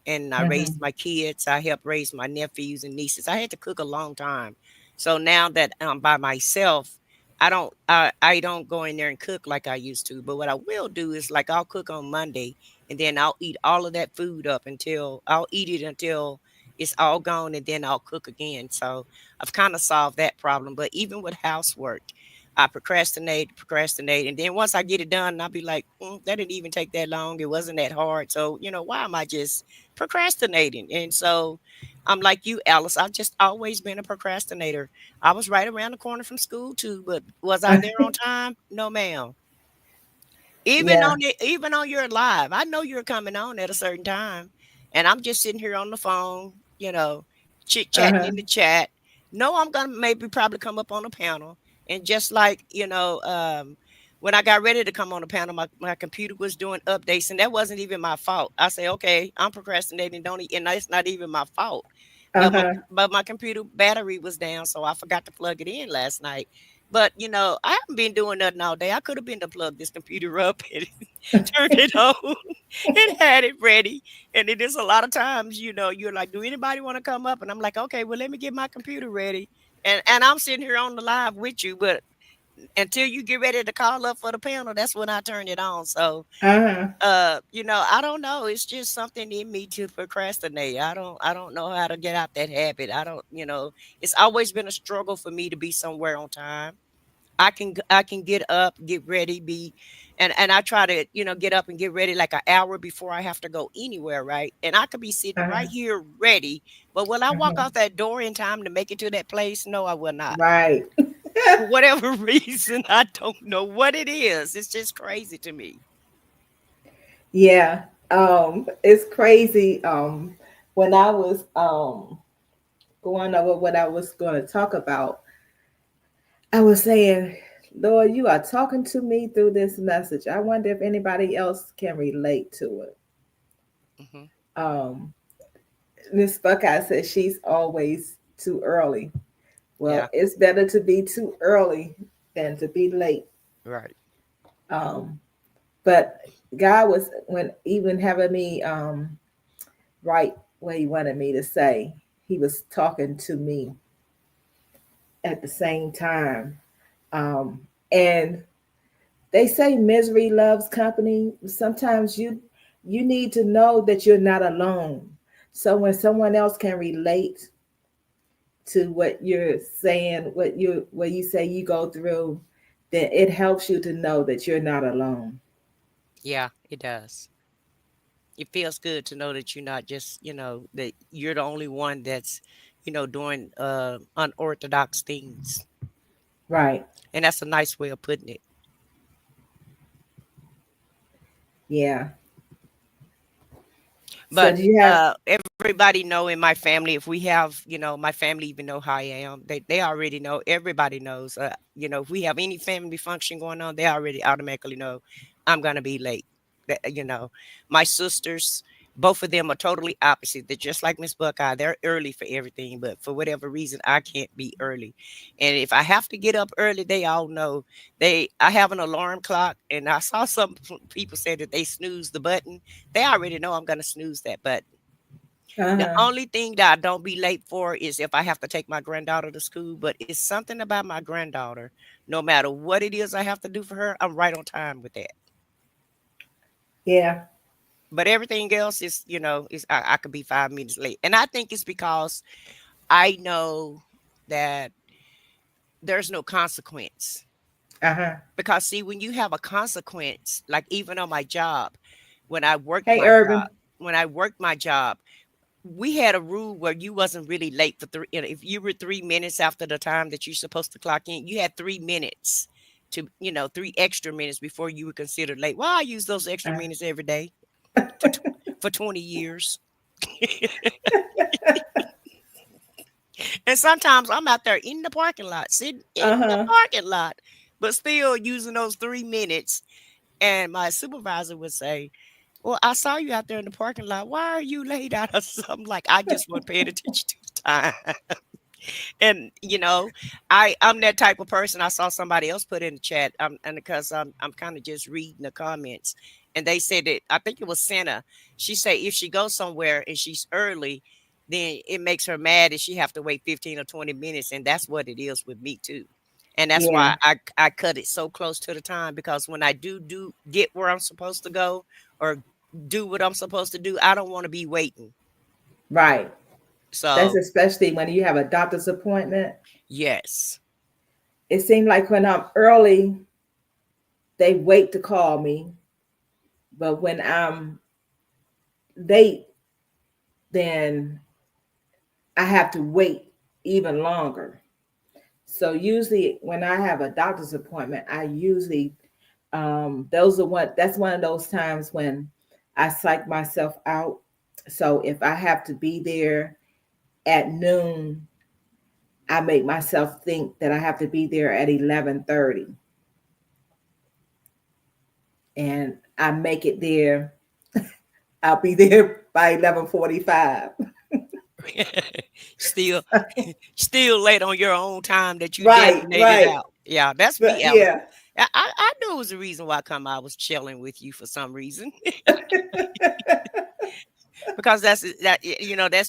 and I raised Hmm. my kids. I helped raise my nephews and nieces. I had to cook a long time. So now that I'm by myself, I don't go in there and cook like I used to. But what I will do is like I'll cook on Monday and then I'll eat all of that food up until I'll eat it until it's all gone and then I'll cook again. So I've kind of solved that problem. But even with housework, I procrastinate, and then once I get it done, I'll be like, that didn't even take that long. It wasn't that hard. So, why am I just procrastinating? And so I'm like you, Alice. I've just always been a procrastinator. I was right around the corner from school too, but was I there on time? No, ma'am. Yeah. Even on your live, I know you're coming on at a certain time, and I'm just sitting here on the phone, chit chatting Uh-huh. in the chat. No, I'm gonna maybe probably come up on a panel, and just like when I got ready to come on the panel, my computer was doing updates, and that wasn't even my fault. I say, okay, I'm procrastinating, don't and it's not even my fault. Uh-huh. But my computer battery was down, so I forgot to plug it in last night. But I haven't been doing nothing all day. I could have been to plug this computer up and turned it on and had it ready. And it is a lot of times, you're like, do anybody want to come up? And I'm like, okay, well, let me get my computer ready. And I'm sitting here on the live with you, but until you get ready to call up for the panel, that's when I turn it on. So Uh-huh. I don't know. It's just something in me to procrastinate. I don't know how to get out that habit. I don't, it's always been a struggle for me to be somewhere on time. I can get up, get ready, and I try to, get up and get ready like an hour before I have to go anywhere, right? And I could be sitting Uh-huh. right here ready, but will I walk Uh-huh. out that door in time to make it to that place? No, I will not. Right. For whatever reason, I don't know what it is. It's just crazy to me. Yeah. It's crazy. When I was going over what I was going to talk about, I was saying, Lord, you are talking to me through this message. I wonder if anybody else can relate to it. Hmm. Um, Miss Buckeye says she's always too early. Yeah, Well, it's better to be too early than to be late. right. Um, but God was when even having me write what He wanted me to say. He was talking to me at the same time. And they say misery loves company. Sometimes you need to know that you're not alone. So when someone else can relate to what you're saying, what you say you go through, then it helps you to know that you're not alone. Yeah, it does. It feels good to know that you're not just, that you're the only one that's, doing unorthodox things. Right. And that's a nice way of putting it. Yeah. So But do you have everybody know in my family, if we have, my family even know how I am. They already know. Everybody knows. If we have any family function going on, they already automatically know I'm gonna be late. My sisters, both of them are totally opposite. They're just like Miss Buckeye. They're early for everything, but for whatever reason, I can't be early. And if I have to get up early, they all know. I have an alarm clock, and I saw some people say that they snooze the button. They already know I'm gonna snooze that button. The uh-huh. only thing that I don't be late for is if I have to take my granddaughter to school. But it's something about my granddaughter. No matter what it is I have to do for her, I'm right on time with that. Yeah. But everything else is I could be 5 minutes late. And I think it's because I know that there's no consequence. Uh-huh. Because see, when you have a consequence, like even on my job, when I worked Hey my job, Urban. when I worked my job, we had a rule where you wasn't really late for three. If you were 3 minutes after the time that you're supposed to clock in, you had 3 minutes to, 3 extra minutes before you were considered late. Well, I use those extra Uh, minutes every day for for 20 years. And sometimes I'm out there in the parking lot, sitting in the uh-huh. parking lot, but still using those 3 minutes. And my supervisor would say, "Well, I saw you out there in the parking lot. Why are you late?" Out of something like I just wasn't paying attention to the time. And I'm that type of person. I saw somebody else put in the chat, and because I'm kind of just reading the comments, and they said that I think it was Senna. She said if she goes somewhere and she's early, then it makes her mad and she have to wait 15 or 20 minutes, and that's what it is with me too. And that's Yeah. why I cut it so close to the time, because when I do get where I'm supposed to go or do what I'm supposed to do, I don't want to be waiting. Right. That's So especially when you have a doctor's appointment. yes. It seems like when I'm early, they wait to call me. But when I'm late, then I have to wait even longer. So usually when I have a doctor's appointment, I usually those are what that's one of those times when I psych myself out. So if I have to be there at noon, I make myself think that I have to be there at 11:30, and I make it there. I'll be there by 11:45. Still still late on your own time that you Right, designated right. out. Yeah, that's But me, Alex. yeah. I knew it was the reason why come I was chilling with you for some reason. Because that's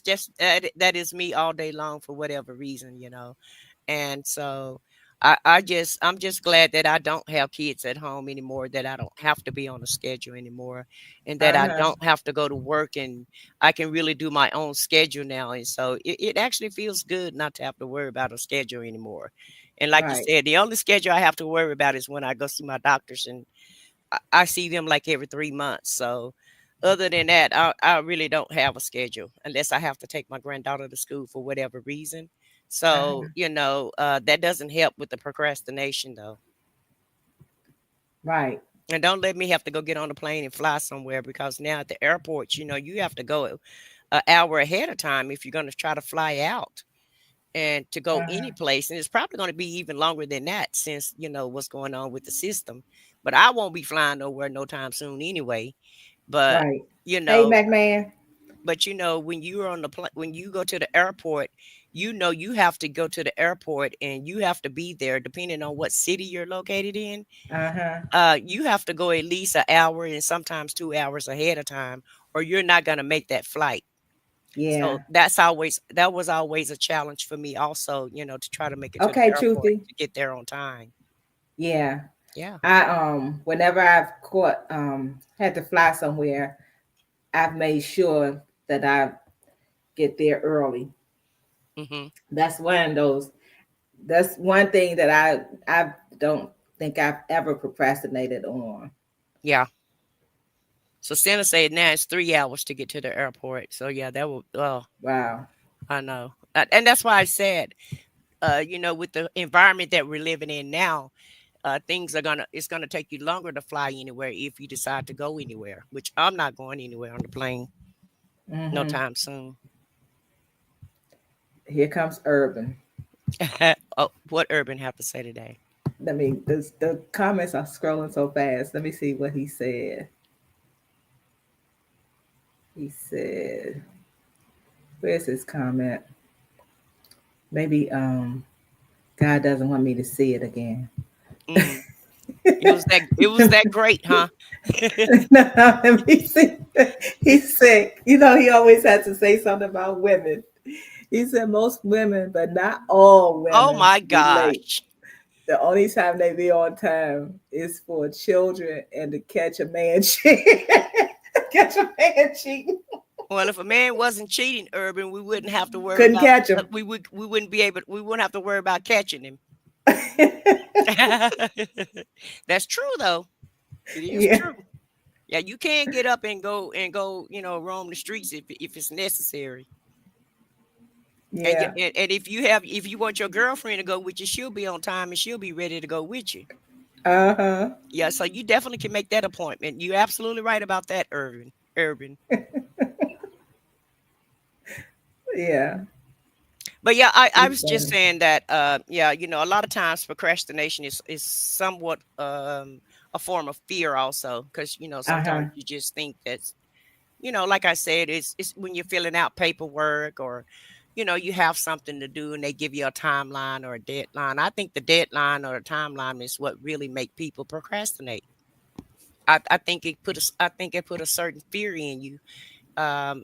just that is me all day long for whatever reason. And so I'm just glad that I don't have kids at home anymore, that I don't have to be on a schedule anymore, and that I Uh-huh. don't have to go to work, and I can really do my own schedule now. And so it actually feels good not to have to worry about a schedule anymore. And like you Right. said, the only schedule I have to worry about is when I go see my doctors, and I see them like every 3 months. So other than that, I really don't have a schedule unless I have to take my granddaughter to school for whatever reason. So, Uh-huh. that doesn't help with the procrastination though. Right. And don't let me have to go get on a plane and fly somewhere, because now at the airport, you have to go an hour ahead of time if you're going to try to fly out and to go any Uh-huh. place. And it's probably going to be even longer than that, since what's going on with the system. But I won't be flying nowhere no time soon anyway. But Right. you Hey, know, McMahon. when you're on when you go to the airport, you have to go to the airport and you have to be there depending on what city you're located in. Uh-huh. You have to go at least an hour and sometimes 2 hours ahead of time, or you're not going to make that flight. So Yeah. that was always a challenge for me also, to try to make it to the Okay, airport Truthy. to get there on time. Yeah. Yeah. Whenever I've caught had to fly somewhere, I've made sure that I get there early. Hmm. That's one of those. That's one thing that I don't think I've ever procrastinated on. Yeah. So Santa said now it's 3 hours to get to the airport. So yeah, that will. Oh, Wow. I know, and that's why I said, with the environment that we're living in now, it's gonna take you longer to fly anywhere if you decide to go anywhere. Which I'm not going anywhere on the plane no Hmm. time soon. Here comes Urban. Oh, what Urban have to say today? The comments are scrolling so fast. Let me see what he said. He said, "Where's his comment? Maybe God doesn't want me to see it again." Mm. It was that great, huh? No, let me see. He's sick. He always has to say something about women. He said most women, but not all Oh women, my be late. gosh. The only time they be on time is for children and to catch a man cheating. Catch a man cheating. Well, if a man wasn't cheating, Urban, we wouldn't have to worry Couldn't about catch him. we wouldn't have to worry about catching him. That's true though. It is Yeah, true. Yeah, you can get up and go, roam the streets if it's necessary. yeah. And if you want your girlfriend to go with you, she'll be on time and she'll be ready to go with you. Uh huh. Yeah, so you definitely can make that appointment. You're absolutely right about that, Urban. Urban. Yeah. But yeah, I He's was just funny. saying that yeah, a lot of times procrastination is somewhat a form of fear also, because Uh huh. sometimes you just think that's, like I said, it's when you're filling out paperwork, or you have something to do and they give you a timeline or a deadline. I think the deadline or the timeline is what really make people procrastinate. I think it put a certain fear in you. um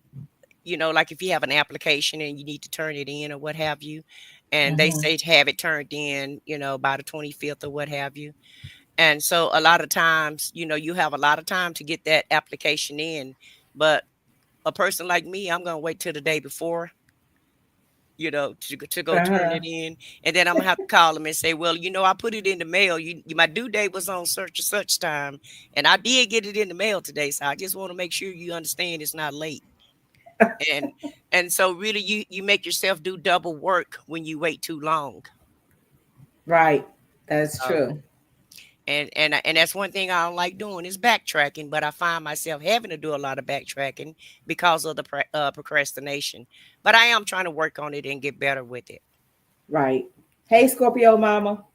like if you have an application and you need to turn it in or what have you, and they Hmm. say to have it turned in, by the 25th or what have you. And so a lot of times, you have a lot of time to get that application in, but a person like me, I'm going to wait till the day before, to go Uh turn huh. it in. And then I'm going to have to call them and say, well, I put it in the mail. My due date was on such and such time, and I did get it in the mail today. So I just want to make sure you understand it's not late. and and so really you make yourself do double work when you wait too long. Right. That's So, true. and that's one thing I don't like doing is backtracking, but I find myself having to do a lot of backtracking because of the procrastination. But I am trying to work on it and get better with it. Right. Hey, Scorpio Mama.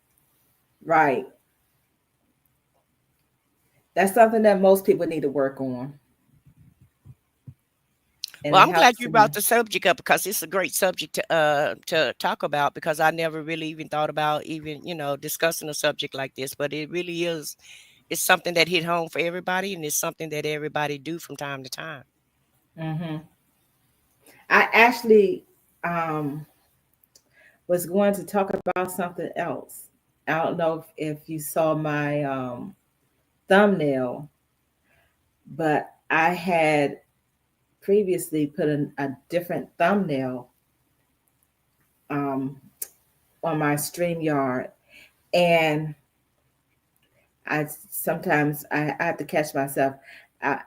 Right. That's something that most people need to work on, and Well, it I'm glad helps you brought them. the subject up, because it's a great subject to talk about, because I never really even thought about even discussing a subject like this, but it really is. It's something that hit home for everybody, and it's something that everybody do from time to time. Hmm. I actually um, was going to talk about something else. I don't know if you saw my thumbnail, but I had previously put a different thumbnail. Um, on my StreamYard, and I sometimes I have to catch myself. I,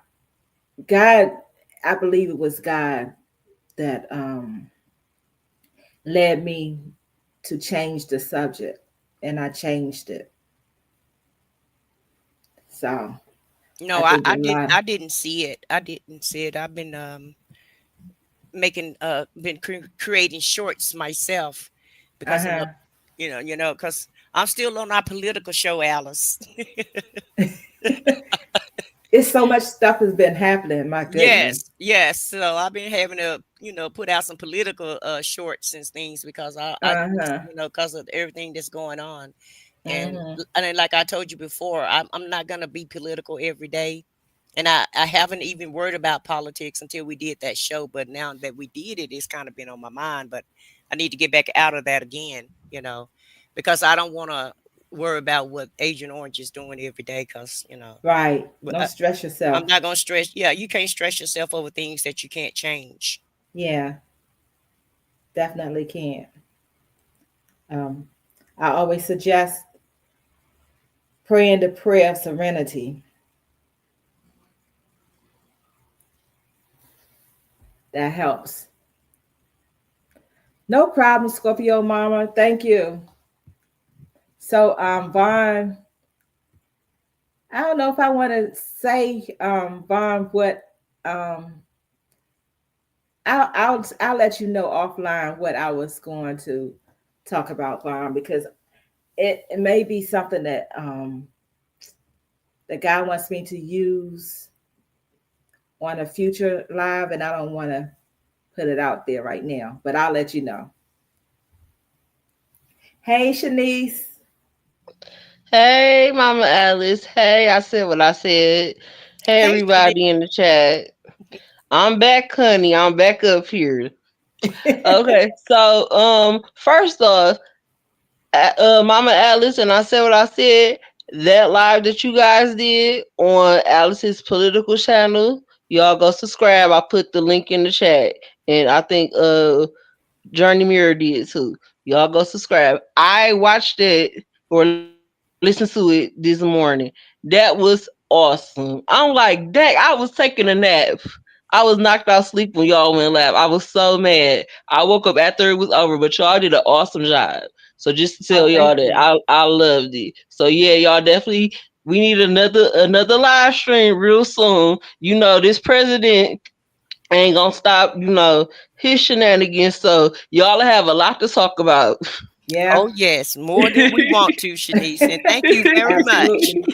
God, I believe it was God that led me to change the subject, and I changed it. So I No, think a lot. I didn't see it. I didn't see it. I've been making been creating shorts myself Uh because of huh. because I'm still on our political show, Alice. It's so much stuff has been happening. My goodness. Yes, yes. So I've been having to, put out some political shorts and things because I Uh just, huh. because of everything that's going on. And Hmm. then, like I told you before, I'm not gonna be political every day. And I haven't even worried about politics until we did that show. But now that we did it, it's kind of been on my mind. But I need to get back out of that again, because I don't want to worry about what Agent Orange is doing every day. Because Right. Don't stress I'm yourself. not gonna stress. Yeah, you can't stress yourself over things that you can't change. Yeah, definitely can't. Um, I always suggest praying the prayer of serenity. That helps. No problem, Scorpio Mama. Thank you. So, Vaughn, I don't know if I want to say, Vaughn, what um, I'll let you know offline what I was going to talk about, Vaughn, because it may be something that the guy wants me to use on a future live, and I don't want to put it out there right now, but I'll let you know. Hey, Shanice. Hey, Mama Alice. Hey, I said what I said. Hey, Hey, Shanice. everybody in the chat. I'm back, honey. I'm back up here. Okay, so first off, Mama Alice, and I said what I said. That live that you guys did on Alice's political channel, y'all go subscribe. I put the link in the chat, and I think Journey Mirror did too. Y'all go subscribe. I watched it or listened to it this morning. That was awesome. I'm like, dang, I was taking a nap. I was knocked out sleep when y'all went live. I was so mad. I woke up after it was over, but y'all did an awesome job. So just to tell Oh, y'all thank that you. I loved it. So yeah, y'all definitely we need another live stream real soon. This president ain't gonna stop, his shenanigans. So y'all have a lot to talk about. Yeah, Oh yes, more than we want to, Shanice, and thank you very much. absolutely.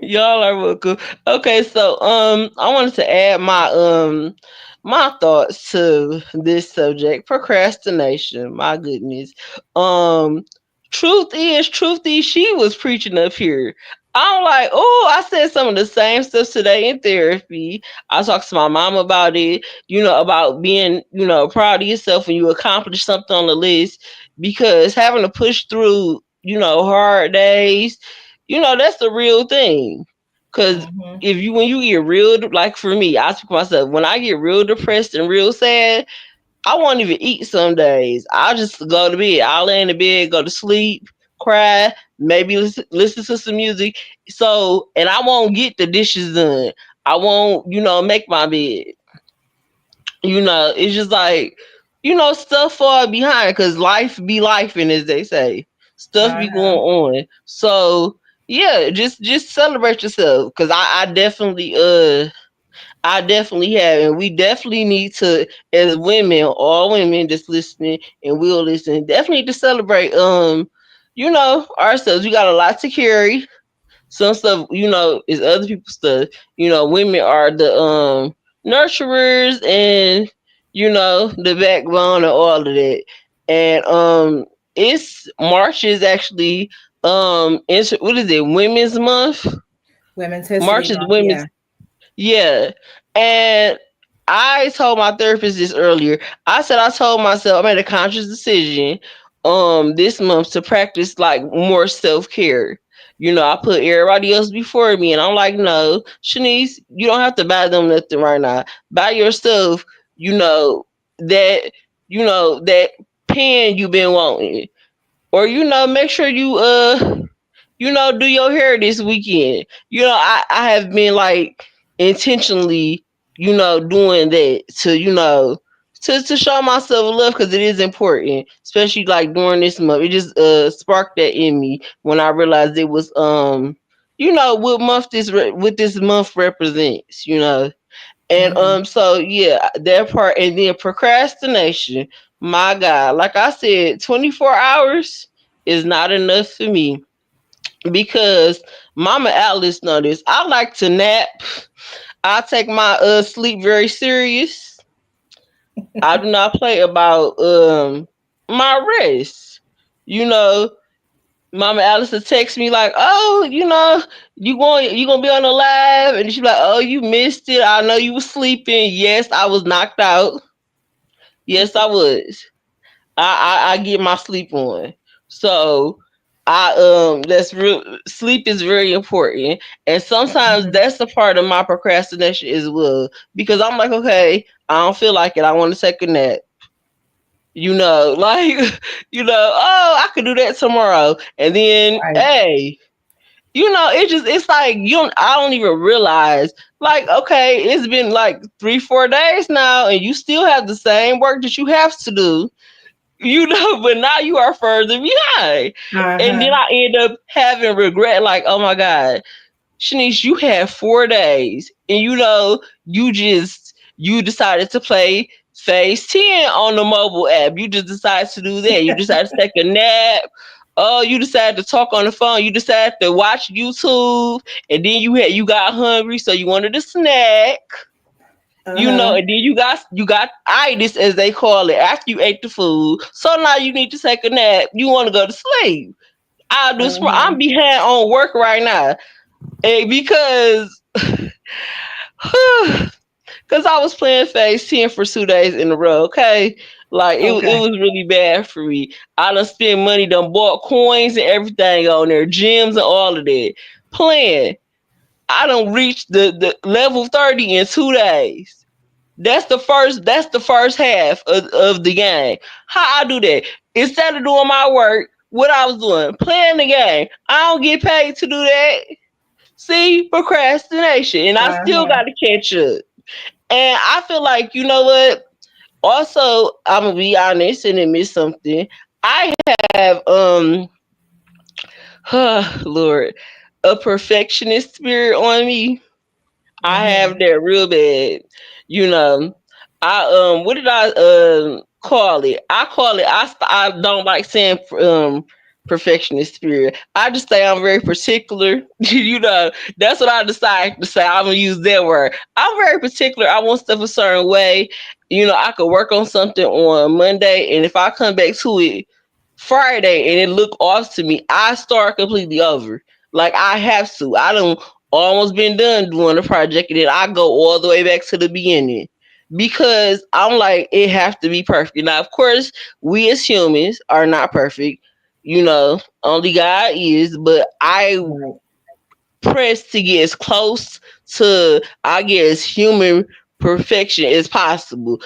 Y'all are welcome. Okay, so I wanted to add my thoughts to this subject, procrastination. My goodness. Um truth is she was preaching up here. I'm like, oh, I said some of the same stuff today in therapy. I talked to my mom about it, about being, proud of yourself when you accomplish something on the list, because having to push through, hard days, that's the real thing. Cause Hmm. if you when you get real, like for me, I speak for myself, when I get real depressed and real sad, I won't even eat some days. I'll just go to bed. I'll lay in the bed, go to sleep, cry, maybe listen to some music. So, and I won't get the dishes done. I won't, make my bed. It's just like, stuff fall behind because life be life, and as they say, stuff be going Uh-huh. on. So yeah, just celebrate yourself, because I definitely have, and we definitely need to, as women, all women just listening and will listen, definitely to celebrate ourselves. We got a lot to carry. Some stuff, is other people's stuff. Women are the nurturers, and the backbone and all of that. And it's March is actually what is it, Women's Month? Women's History March is Month. women's, Yeah. yeah. And I told my therapist this earlier. I told myself I made a conscious decision this month to practice like more self-care. I put everybody else before me, and I'm like, no, Shanice, you don't have to buy them nothing right now. Buy yourself, that that pen you've been wanting. Or make sure you do your hair this weekend. I have been like intentionally, doing that to, to show myself love because it is important, especially like during this month. It just sparked that in me when I realized it was what month what this month represents, And Mm-hmm. so yeah, that part, and then procrastination. My God, like I said, 24 hours is not enough for me because Mama Alice know this. I like to nap. I take my sleep very serious. I do not play about my rest. You know, Mama Alice will text me like, "Oh, you gonna be on the live," and she's like, "Oh, you missed it. I know you was sleeping. Yes, I was knocked out. Yes, I was. I get my sleep on. So I that's real. Sleep is very important, and sometimes Mm-hmm. that's a part of my procrastination as well because I'm like, okay, I don't feel like it. I want to take a nap. Like oh, I could do that tomorrow, and then Right. hey, it's like I don't even realize, like, okay, it's been like 3-4 days now and you still have the same work that you have to do, but now you are further behind. And then Uh-huh. I end up having regret, like, oh my God, Shanice, you had 4 days and you decided to play phase 10 on the mobile app. You just decided to do that. You decided to take a nap. Oh, you decided to talk on the phone. You decided to watch YouTube, and then you got hungry, so you wanted a snack. Uh-huh. And then you got itis, as they call it, after you ate the food. So now you need to take a nap. You want to go to sleep. I'm Uh-huh. behind on work right now, and because because I was playing phase 10 for 2 days in a row. Okay, like it Okay. was really bad for me. I done spent money, done bought coins and everything on there, gyms and all of that. Playing, I done reached the level 30 in 2 days. That's the first half of the game. How I do that? Instead of doing my work, what I was doing, playing the game. I don't get paid to do that. See, procrastination, and I still Uh-huh. got to catch up. And I feel like, you know what? Also, I'm gonna be honest and admit something. I have Lord, a perfectionist spirit on me. I have Mm-hmm. that real bad. You know, I what did I call it? I call it. I don't like saying perfectionist spirit. I just say I'm very particular. That's what I decided to say. I'm gonna use that word. I'm very particular. I want stuff a certain way. I could work on something on Monday, and if I come back to it Friday and it look off to me, I start completely over. Like I have to. I don't almost been done doing the project and then I go all the way back to the beginning. Because I'm like, it have to be perfect. Now, of course, we as humans are not perfect. Only God is, but I Right. press to get as close to, I guess, human perfection as possible.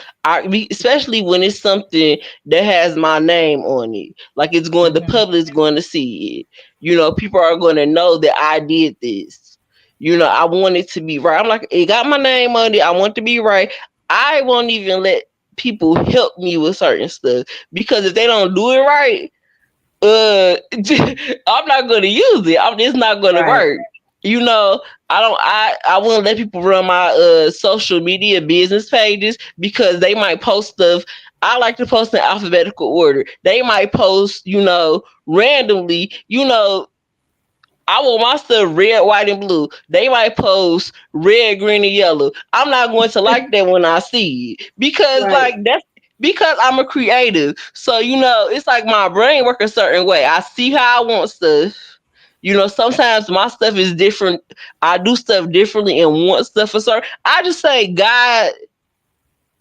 Especially when it's something that has my name on it. Like the Mm-hmm. public's going to see it. People are going to know that I did this. I want it to be right. I'm like, it got my name on it. I want it to be right. I won't even let people help me with certain stuff because if they don't do it right, I'm not gonna use it. It's not gonna Right. work. I don't I wouldn't let people run my social media business pages because they might post stuff. I like to post in alphabetical order. They might post, randomly, I want my stuff red, white, and blue. They might post red, green, and yellow. I'm not going to like that when I see it because, Right. like, that's because I'm a creative. So it's like my brain work a certain way. I see how I want stuff. Sometimes my stuff is different. I do stuff differently and want stuff for certain. I just say God,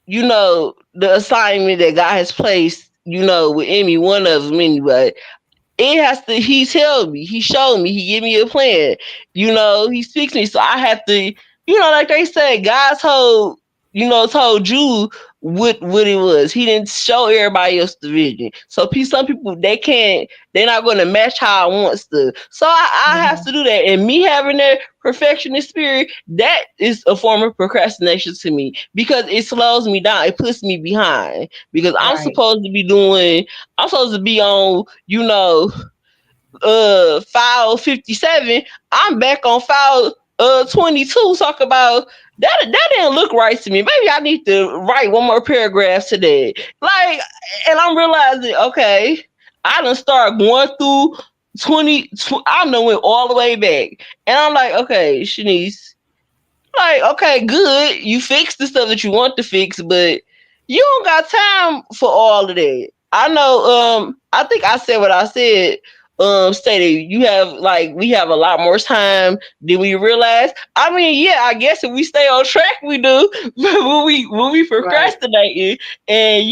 the assignment that God has placed, within me, one of them anyway. He tell me, he showed me, he give me a plan. He speaks to me. So I have to, like they say, God's whole told you what it was. He didn't show everybody else the vision. So some people they're not gonna match how I want stuff. So I have Mhm. to do that. And me having that perfectionist spirit, that is a form of procrastination to me because it slows me down. It puts me behind because Right. I'm supposed to be on, file 57. I'm back on file 22. Talk about that didn't look right to me. Maybe I need to write one more paragraph today. Like, and I'm realizing, okay, I done start going through 20, I done went all the way back. And I'm like, okay, Shanice, like, okay, good. You fixed the stuff that you want to fix, but you don't got time for all of that. I know, I think I said what I said, stated you have like we have a lot more time than we realize. I mean, yeah, I guess if we stay on track we do, but when we Right. procrastinating and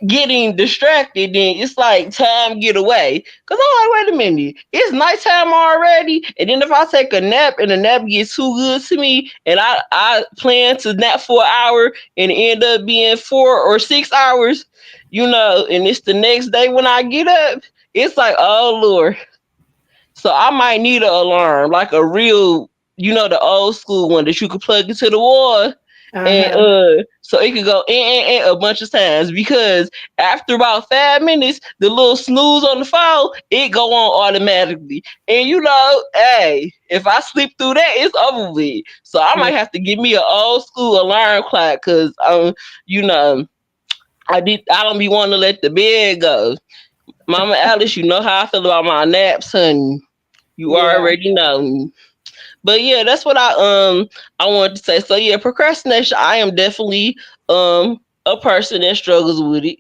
getting distracted, then it's like time get away. Cause I'm like, wait a minute, it's nighttime already. And then if I take a nap and the nap gets too good to me, and I plan to nap for an hour and it end up being 4 or 6 hours, and it's the next day when I get up, it's like, oh Lord. So I might need an alarm, like a real, the old school one that you could plug into the wall, and Uh-huh. so it could go in a bunch of times because after about 5 minutes, the little snooze on the phone, it go on automatically. And hey, if I sleep through that, it's over with. So I Yeah. might have to give me an old school alarm clock because you know, I don't be wanting to let the bed go. Mama Alice, you know how I feel about my naps, honey. You Yeah. already know. But yeah, that's what I wanted to say. So yeah, procrastination. I am definitely a person that struggles with it.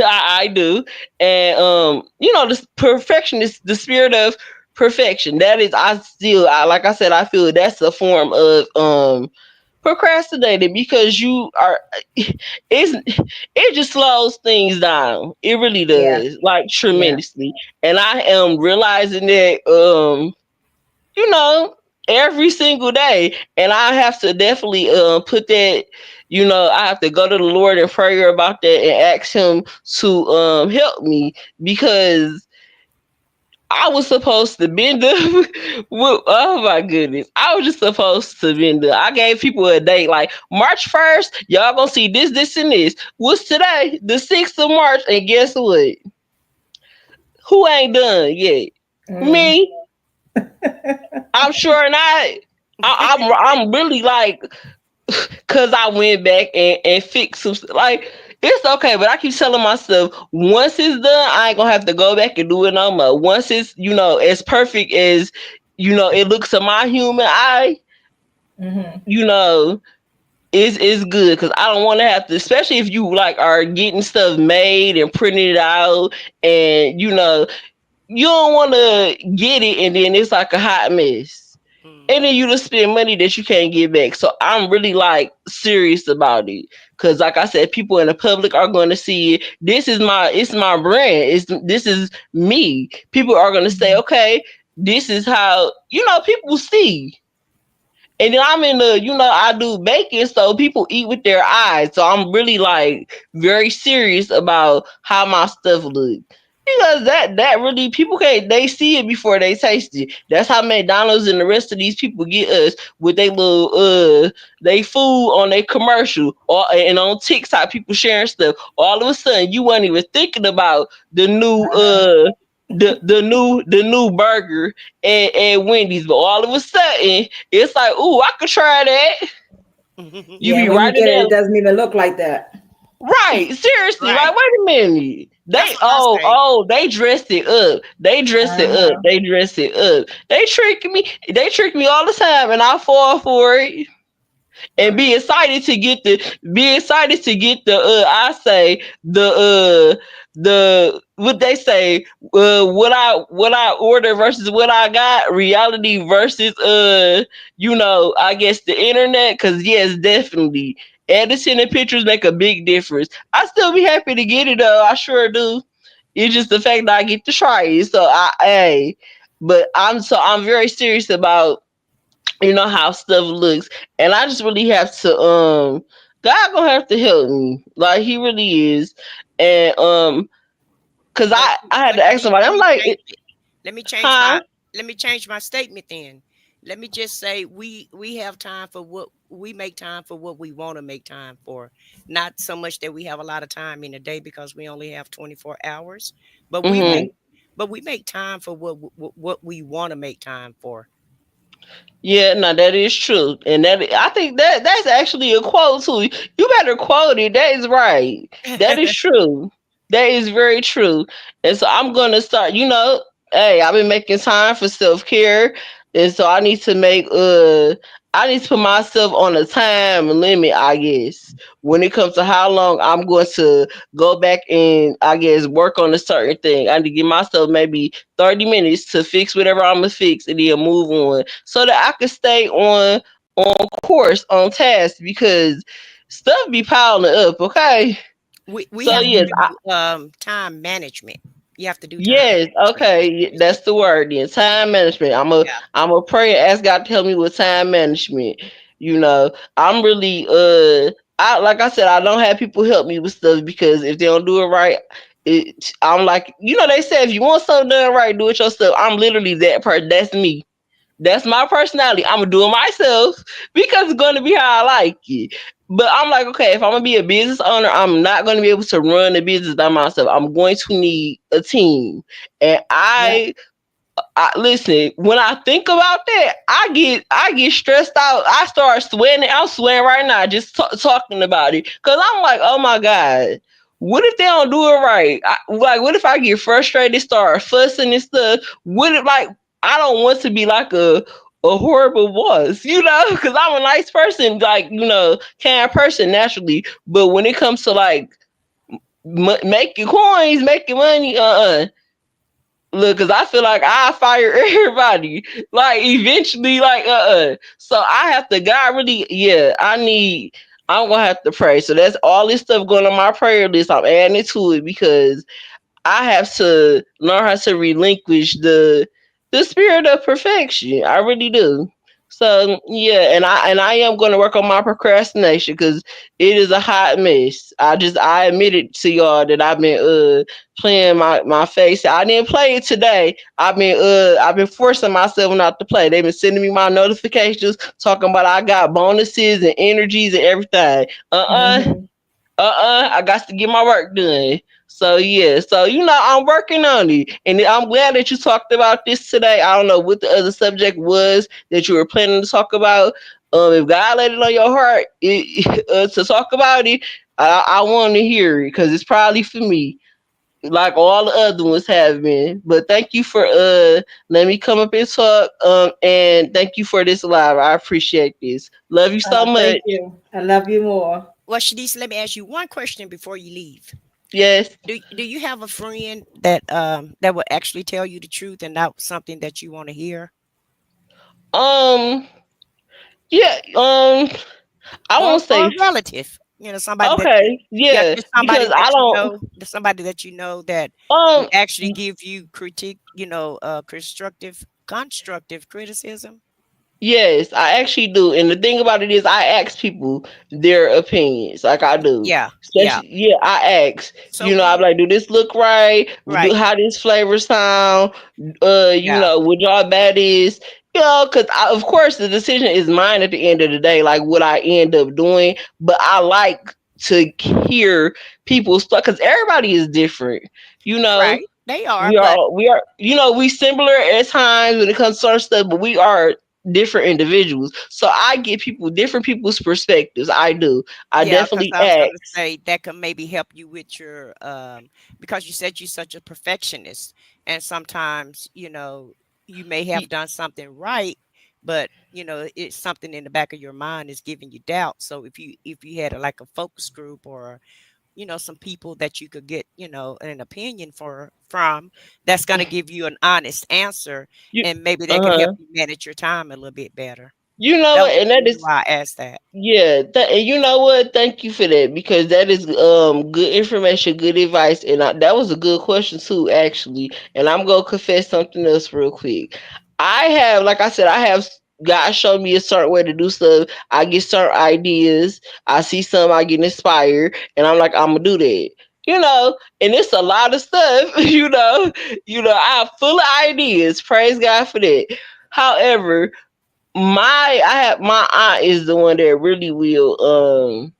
I do, and the perfectionist, the spirit of perfection. That is, like I said, I feel that's a form of procrastinating because you are. It just slows things down. It really Yeah. does, like Yeah. tremendously. And I am realizing that you know, every single day. And I have to definitely put that, I have to go to the Lord in prayer about that and ask him to help me because I was supposed to bend up. Oh my goodness. I was just supposed to bend up. I gave people a date like March 1st, y'all gonna see this, and this. What's today? The 6th of March. And guess what? Who ain't done yet? Mm. Me. I'm sure not. I'm really like, cause I went back and fixed some like it's okay, but I keep telling myself once it's done, I ain't gonna have to go back and do it no more. Once it's as perfect as it looks to my human eye, Mhm. you know it's good because I don't want to have to, especially if you like are getting stuff made and printing it out, and you don't want to get it and then it's like a hot mess. And then Mhm. you just spend money that you can't get back. So I'm really like serious about it. Cause like I said, people in the public are going to see it. It's my brand. This is me. People are going to say, Mhm. okay, this is how, people see. And then I'm in the, I do baking, so people eat with their eyes. So I'm really like very serious about how my stuff look. Because that really people can't they see it before they taste it. That's how McDonald's and the rest of these people get us with they little they food on their commercial or and on TikTok people sharing stuff. All of a sudden you weren't even thinking about the new Uh-huh. the new burger at Wendy's, but all of a sudden it's like, ooh, I could try that. You Yeah, be when you right in get it, there. it doesn't even look like that. Right, seriously, like Right. wait a minute. That's They what I say. they dressed it up. They dressed it up. Uh-huh. They dressed it up. They trick me all the time and I fall for it. And Right. be excited to get the I say the what they say what I order versus what I got, reality versus I guess the internet, because yes, definitely editing and pictures make a big difference. I still be happy to get it though, I sure do. It's just the fact that I get to try it. So I hey, but I'm very serious about you know how stuff looks, and I just really have to God gonna have to help me, like he really is. And because Well, I had well, to ask somebody, let I'm me like, change it. Let me change huh? my let me change my statement then. Let me just say we have time for what we make time for what we want to make time for. Not so much that we have a lot of time in a day because we only have 24 hours, but Mm-hmm. we make time for what we want to make time for. Yeah, no, that is true, and that I think that that's actually a quote too. You better quote it. That is right. That is true. That is very true. And so I'm gonna start. You know, hey, I've been making time for self care, and so I need to put myself on a time limit. I guess when it comes to how long I'm going to go back and I guess work on a certain thing. I need to give myself maybe 30 minutes to fix whatever I'm gonna fix and then move on so that I can stay on course, on task because stuff be piling up, okay? We So have to yes, do time management. You have to do time yes, management. okay, that's the word. Then time management. Yeah. I'm a pray and ask God to help me with time management. You know, I'm really I like I said, I don't have people help me with stuff because if they don't do it right, I'm like, you know, they say if you want something done right, do it yourself. I'm literally that person. That's me. That's my personality. I'm gonna do it myself because it's gonna be how I like it. But I'm like, okay, if I'm gonna be a business owner, I'm not gonna be able to run the business by myself. I'm going to need a team. And Yep. I listen, when I think about that, I get stressed out. I start sweating. I'm sweating right now just talking about it because I'm like, oh my god, what if they don't do it right? Like, what if I get frustrated, start fussing and stuff? What if like I don't want to be like a horrible boss, you know, because I'm a nice person, like you know, kind person naturally. But when it comes to like making coins, making money, look, cause I feel like I fire everybody. Like eventually, like So I have to. God really, yeah. I'm gonna have to pray. So that's all this stuff going on my prayer list. I'm adding it to it because I have to learn how to relinquish the spirit of perfection. I really do. So yeah, and I am going to work on my procrastination because it is a hot mess. I admitted to y'all that I've been playing my face. I didn't play it today. I've been forcing myself not to play. They've been sending me my notifications talking about I got bonuses and energies and everything. Mhm. I got to get my work done. So yeah, so you know I'm working on it, and I'm glad that you talked about this today. I don't know what the other subject was that you were planning to talk about. If God laid it on your heart to talk about it, I want to hear it because it's probably for me, like all the other ones have been. But thank you for letting me come up and talk. And thank you for this live. I appreciate this. Love you so much. Thank you. I love you more. Well, Shanice, let me ask you one question before you leave. Yes. Do you have a friend that will actually tell you the truth and not something that you want to hear, Um. Yeah. I won't or say a relative? You know, somebody that you, okay. yeah, Yeah, just because somebody I that you don't. know, somebody that you know that will Um. actually give you critique, constructive criticism. Yes, I actually do. And the thing about it is, I ask people their opinions, like I do. Yeah, yeah. Especially, yeah, I ask. So You know, when I'm you like, do this look right? Do right, how this flavor sound? You yeah, know, would y'all bet is? You know, because of course the decision is mine at the end of the day. Like what I end up doing, but I like to hear people's stuff because everybody is different. You know, right. They are, but we are you know we similar at times when it comes to certain stuff, but we are different individuals. So I get different people's perspectives. I do. I yeah, because definitely I was going to ask. say that could maybe help you with your because you said you're such a perfectionist, and sometimes you may have Y- done something right, but it's something in the back of your mind is giving you doubt. So if you had like a focus group or some people that you could get an opinion from that's going to give you an honest answer, You, and maybe that could help uh-huh. you manage your time a little bit better. You know That what? was And the that reason is why I asked that. yeah. And you know what? Thank you for that because that is good information, good advice, and that was a good question too, actually. And I'm gonna confess something else real quick. I have, like I said, I have God showed me a certain way to do stuff. I get certain ideas. I see something, I get inspired, and I'm like, I'm gonna do that. And it's a lot of stuff. I'm full of ideas. Praise God for that. However, my aunt is the one that really will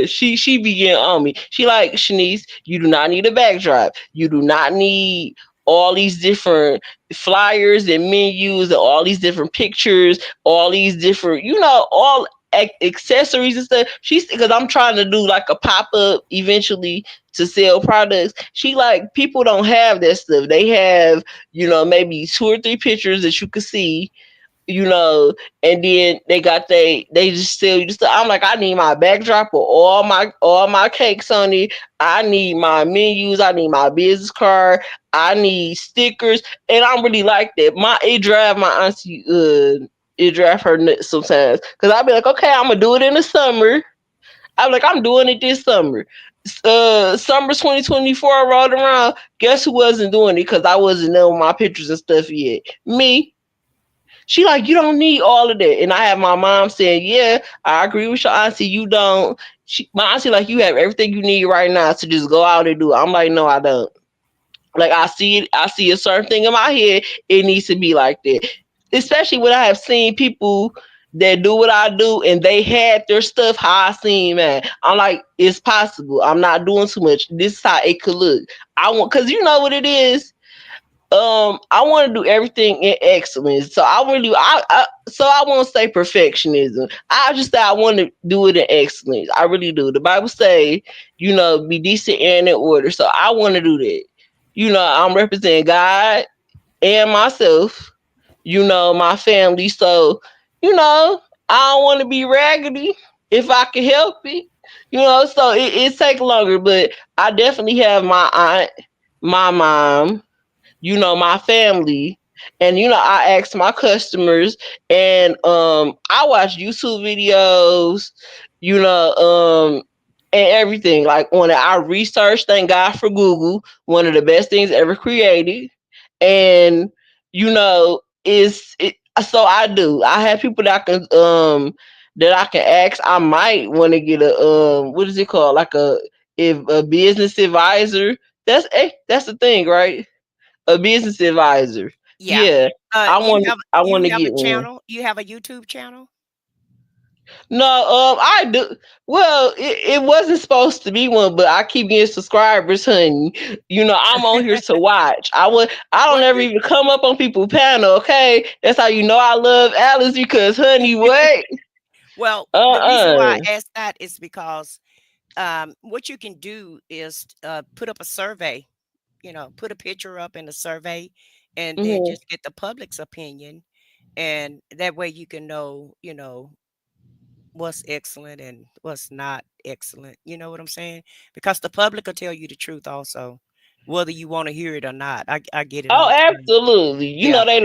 she began on me. She like, Shanice, you do not need a backdrop. You do not need all these different flyers and menus and all these different pictures, all these different, all accessories and stuff. She's because I'm trying to do like a pop up eventually to sell products. She like, people don't have that stuff. They have, maybe 2 or 3 pictures that you could see, you know, and then they just sell you the stuff. I'm like, I need my backdrop with all my cakes on it. I need my menus. I need my business card. I need stickers, and I'm really like that. My auntie it drive her nuts sometimes because I'll be like, okay, I'm gonna do it in the summer. I'm like, I'm doing it this summer. Summer 2024 rolled around. Guess who wasn't doing it because I wasn't knowing my pictures and stuff yet? Me. She like, you don't need all of that. And I have my mom saying, yeah, I agree with your auntie. You don't. My auntie like, you have everything you need right now to just go out and do it. I'm like, no, I don't. Like, I see it. I see a certain thing in my head. It needs to be like that. Especially when I have seen people that do what I do and they had their stuff how I seen, man. I'm like, it's possible. I'm not doing too much. This is how it could look. Because you know what it is. I want to do everything in excellence. So I won't say perfectionism. I just say I want to do it in excellence. I really do. The Bible say, be decent and in order. So I want to do that. I'm representing God and myself, my family. So, I don't want to be raggedy if I can help it. So it take longer, but I definitely have my aunt, my mom, my family, and I ask my customers, and I watch YouTube videos, you know um and everything. Like, when I research, thank God for Google, one of the best things ever created. And is it so I have people that I can ask. I might want to get a what is it called, like a business advisor. That's the thing, right? A business advisor. Yeah. Yeah, I You want have I you want to have a get one. channel? You have a YouTube channel? No, I do. Well, it wasn't supposed to be one, but I keep getting subscribers, honey. I'm on here to watch. I don't Well, ever even come up on people's panel. Okay, that's how you know I love Alice, because, honey, what? well, the reason why Uh-uh. I asked that is because what you can do is put up a survey, put a picture up in a survey, and then Mhm. just get the public's opinion. And that way you can know, what's excellent and what's not excellent. You know what I'm saying? Because the public will tell you the truth also, whether you want to hear it or not. I get it all Oh, the time. absolutely. Yeah. They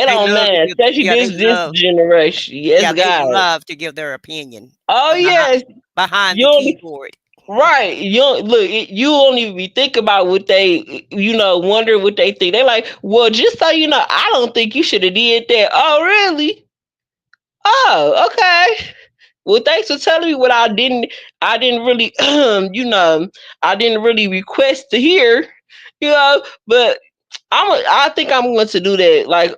They don't love to mind, give, especially yeah, this generation. Yes, they God. love to give their opinion Oh, behind, yes. behind You the don't. keyboard. Right. You don't, look, you won't even be thinking about what they, wonder what they think. They're like, well, just so you know, I don't think you should have did that. Oh, really? Oh, okay. Well, thanks for telling me what I didn't really, I didn't really request to hear, but I think I'm going to do that. Like,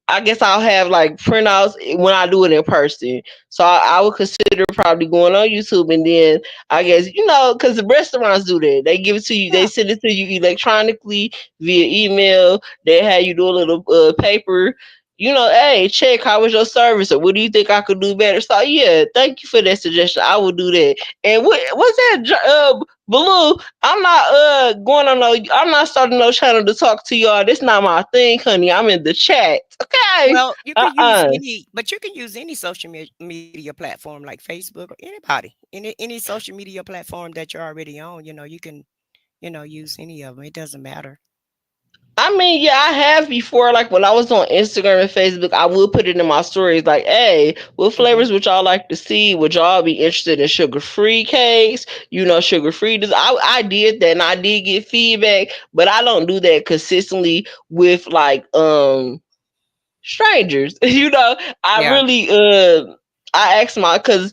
I guess I'll have like printouts when I do it in person. So I would consider probably going on YouTube, and then I guess, because the restaurants do that. They give it to you, they Yeah. send it to you electronically via email. They have you do a little paper. Hey, check, how was your service, or what do you think I could do better? So yeah, thank you for that suggestion. I will do that. And what's that, Blue? I'm not starting no channel to talk to y'all. This not my thing, honey. I'm in the chat. Okay. Well, you can use Uh-uh. but you can use any social media platform like Facebook, or anybody, any social media platform that you're already on. You can, use any of them. It doesn't matter. I mean, yeah, I have before. Like, when I was on Instagram and Facebook, I would put it in my stories like, hey, what Hmm. flavors would y'all like to see? Would y'all be interested in sugar-free cakes? Sugar-free. I did that, and I did get feedback, but I don't do that consistently with, like, strangers. I Yeah. really I asked my because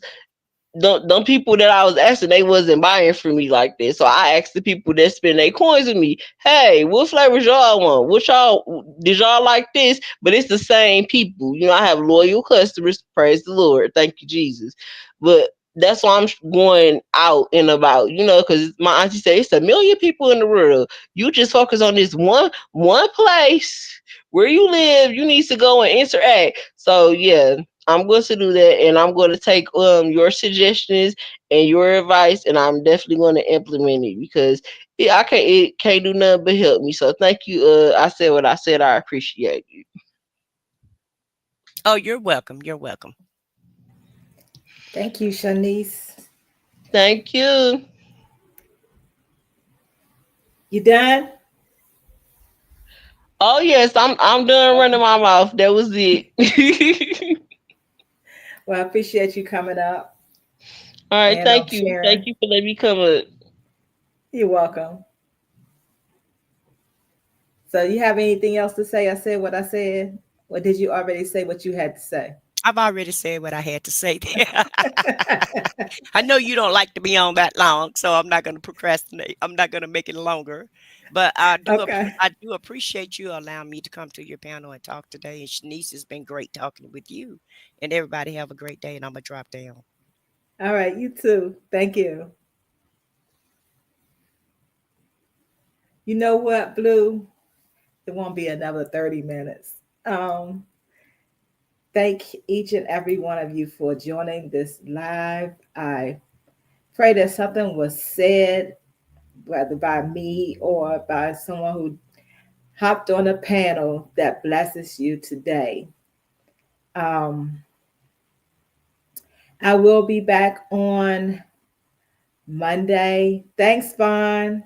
them people that I was asking, they wasn't buying for me like this. So I asked the people that spend their coins with me, hey, what flavors y'all want? What y'all did y'all like this? But it's the same people. I have loyal customers. Praise the Lord. Thank you, Jesus. But that's why I'm going out and about, because my auntie said it's a million people in the world. You just focus on this one place where you live. You need to go and interact. So yeah, I'm going to do that, and I'm going to take your suggestions and your advice, and I'm definitely going to implement it because it can't do nothing but help me. So thank you. I said what I said. I appreciate you. Oh, you're welcome. You're welcome. Thank you, Shanice. Thank you. You done? Oh yes, I'm done running my mouth. That was it. Well, I appreciate you coming up All right, and thank you. Thank sharing. you for letting me come up. You're welcome. So, you have anything else to say? I said what I said, or did you already say what you had to say? I've already said what I had to say there. I know you don't like to be on that long, so I'm not going to procrastinate. I'm not going to make it longer. But Okay. I do appreciate you allowing me to come to your panel and talk today. And Shanice, has been great talking with you. And everybody have a great day. And I'm gonna drop down. All right. You too. Thank you. You know what, Blue? It won't be another 30 minutes. Um, Thank each and every one of you for joining this live. I pray that something was said, whether by me or by someone who hopped on a panel, that blesses you today. Um, I will be back on Monday. Thanks, Vaughn.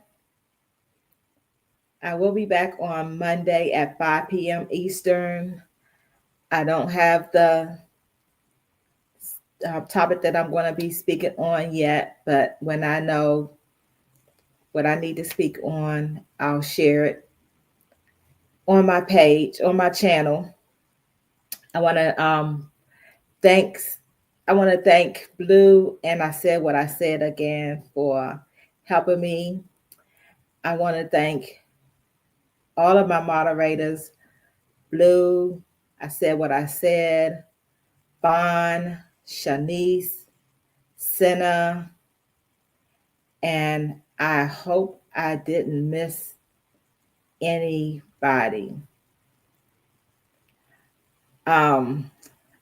I will be back on Monday at 5 p.m. Eastern. I don't have the topic that I'm going to be speaking on yet, but when I know what I need to speak on, I'll share it on my page, on my channel. I want to thanks. I want to thank Blue, and I said what I said again for helping me. I want to thank all of my moderators. Blue, I said what I said. Vaughn, Shanice, Senna, and I hope I didn't miss anybody. Um,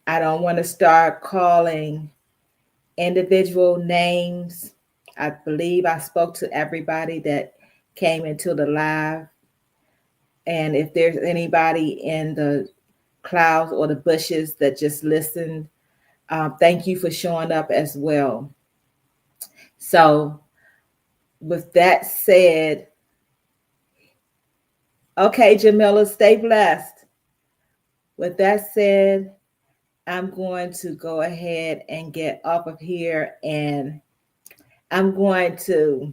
I don't want to start calling individual names. I believe I spoke to everybody that came into the live. And if there's anybody in the clouds or the bushes that just listened, thank you for showing up as well. So, with that said, okay, Jamila, stay blessed. With that said, I'm going to go ahead and get off of here, and I'm going to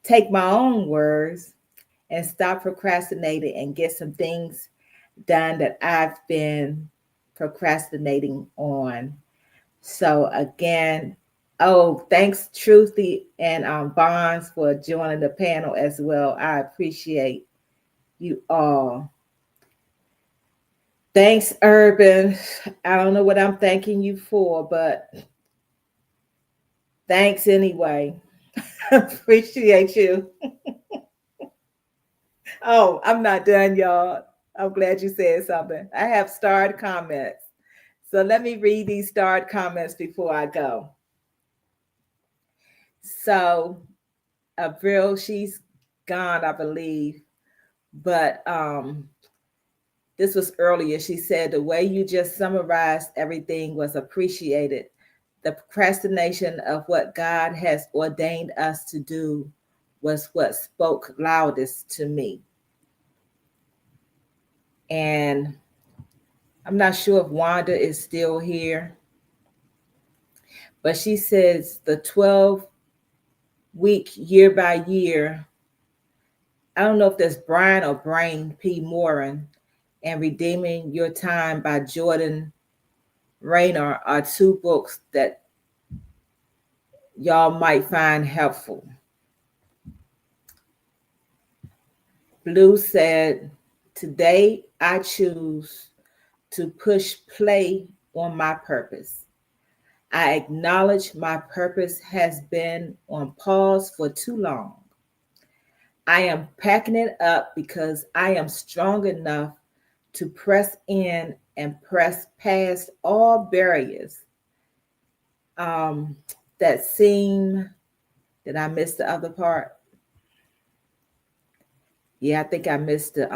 take my own words and stop procrastinating and get some things done that I've been procrastinating on. So again, oh, thanks Truthy and Bonds for joining the panel as well. I appreciate you all. Thanks, Urban. I don't know what I'm thanking you for, but thanks anyway. Appreciate you. Oh, I'm not done, y'all. I'm glad you said something. I have starred comments. So let me read these starred comments before I go. So Avril, she's gone, I believe. But this was earlier. She said the way you just summarized everything was appreciated. The procrastination of what God has ordained us to do was what spoke loudest to me. And I'm not sure if Wanda is still here, but she says the 12-week year by year. I don't know if that's Brian or Brain P. Moran. and Redeeming Your Time by Jordan Rayner are two books that y'all might find helpful. Blue said, today I choose to push play on my purpose. I acknowledge my purpose has been on pause for too long. I am packing it up because I am strong enough to press in and press past all barriers that seem. Did I miss the other part? Yeah, I think I missed the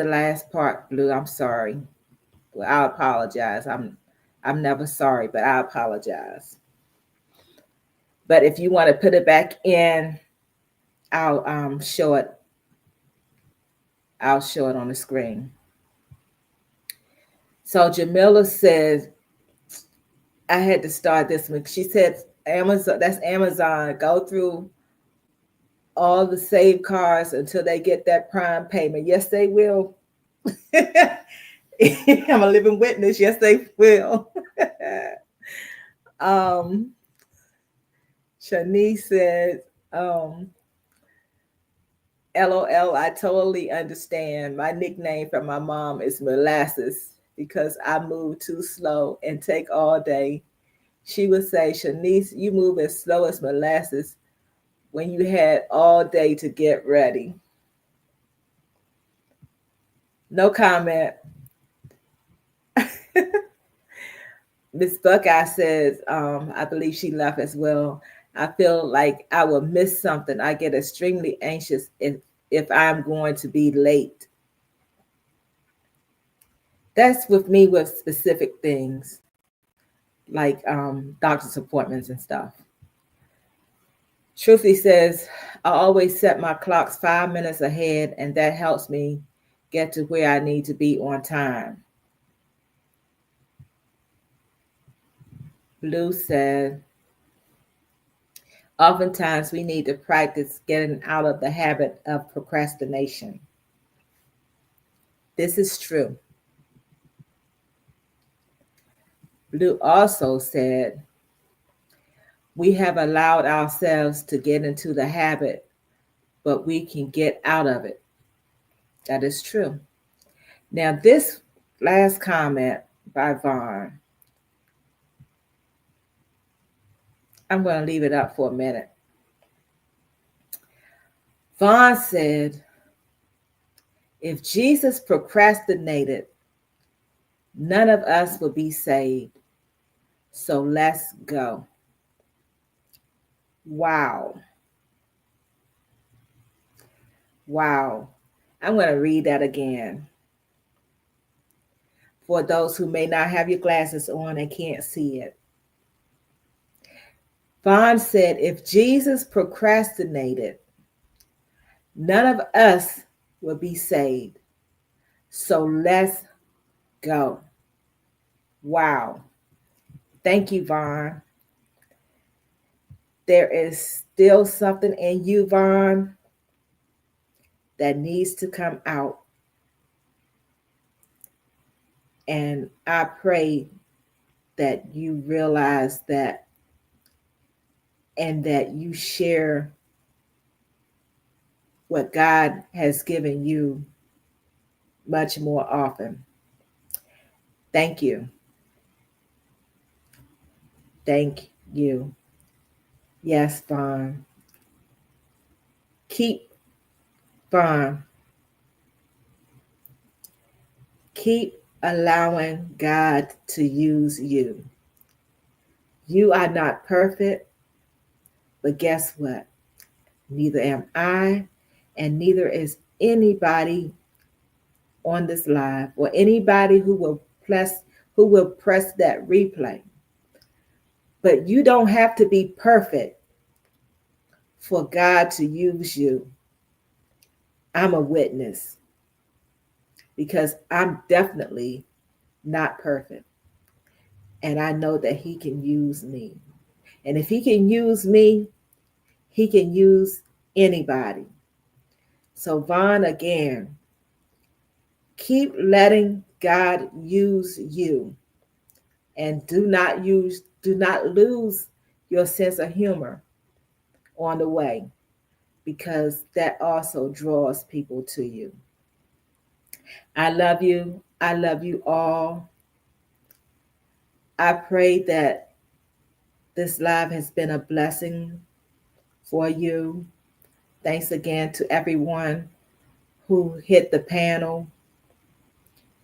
last part, Blue. I'm sorry. Well, I apologize. I'm never sorry, but I apologize. But if you want to put it back in, I'll show it. I'll show it on the screen. So Jamila says, I had to start this one. She said, Amazon, that's Amazon. Go through all the save cards until they get that prime payment. Yes, they will. I'm a living witness. Yes, they will. Shanice says, LOL, I totally understand. My nickname from my mom is Molasses because I move too slow and take all day. She would say, Shanice, you move as slow as molasses when you had all day to get ready. No comment. Miss Buckeye says, I believe she left as well. I feel like I will miss something. I get extremely anxious if I'm going to be late. That's with me with specific things like doctor's appointments and stuff. Truthfully says, I always set my clocks 5 minutes ahead, and that helps me get to where I need to be on time. Blue said, oftentimes we need to practice getting out of the habit of procrastination. This is true. Blue also said, we have allowed ourselves to get into the habit, but we can get out of it. That is true. Now, this last comment by Vaughn, I'm going to leave it up for a minute. Vaughn said, if Jesus procrastinated, none of us would be saved. So let's go. Wow. Wow. I'm going to read that again. For those who may not have your glasses on and can't see it. Vaughn said, if Jesus procrastinated, none of us will be saved. So let's go. Wow. Thank you, Vaughn. There is still something in you, Vaughn, that needs to come out. And I pray that you realize that and that you share what God has given you much more often. Thank you. Thank you. Yes, Vaughn. Vaughn. Keep allowing God to use you. You are not perfect, but guess what? Neither am I, and neither is anybody on this live or anybody who will press that replay. But you don't have to be perfect for God to use you. I'm a witness because I'm definitely not perfect. And I know that he can use me. And if he can use me, he can use anybody. So, Vaughn, again, keep letting God use you, and do not lose your sense of humor on the way, because that also draws people to you. I love you. I love you all. I pray that this live has been a blessing for you. Thanks again to everyone who hit the panel,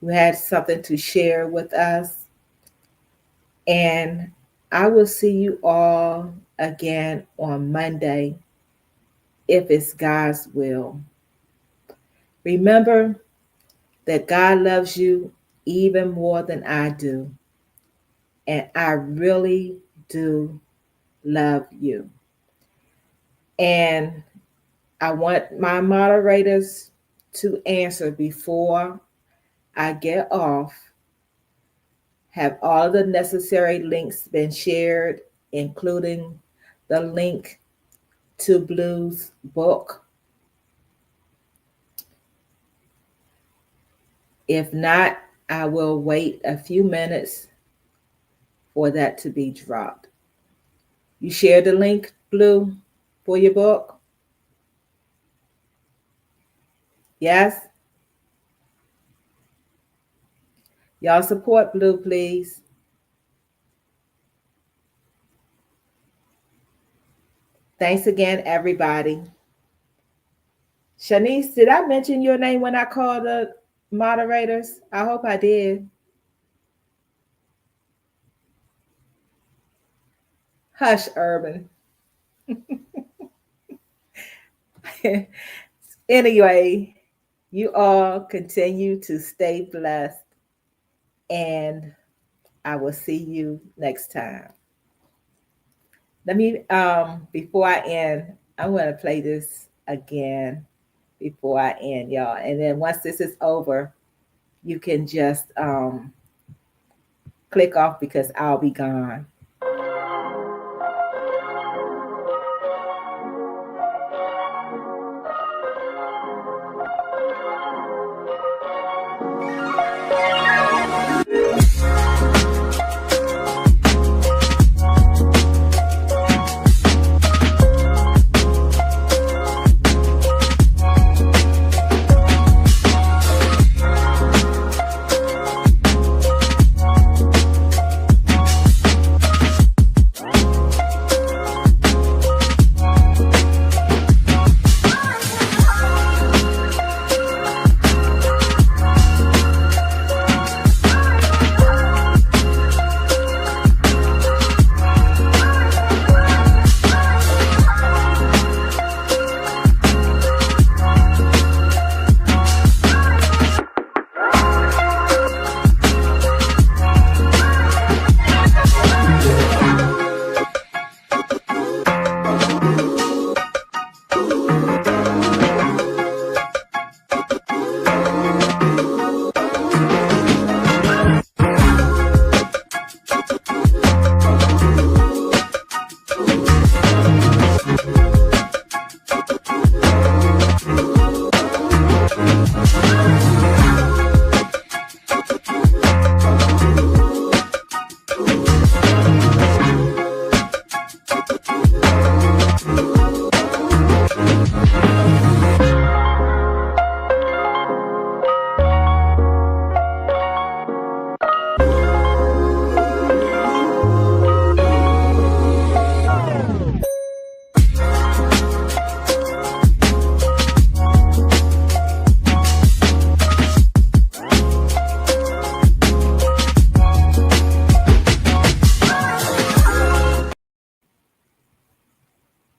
who had something to share with us. And I will see you all again on Monday, if it's God's will. Remember that God loves you even more than I do. And I really do love you. And I want my moderators to answer before I get off. Have all the necessary links been shared, including the link to Blue's book? If not, I will wait a few minutes for that to be dropped. You shared the link, Blue, for your book? Yes? Y'all support Blue, please. Thanks again, everybody. Shanice, did I mention your name when I called the moderators? I hope I did. Hush, Urban. Anyway, you all continue to stay blessed, and I will see you next time. Let me before I end, I'm going to play this again before I end, y'all. And then once this is over, you can just click off because I'll be gone.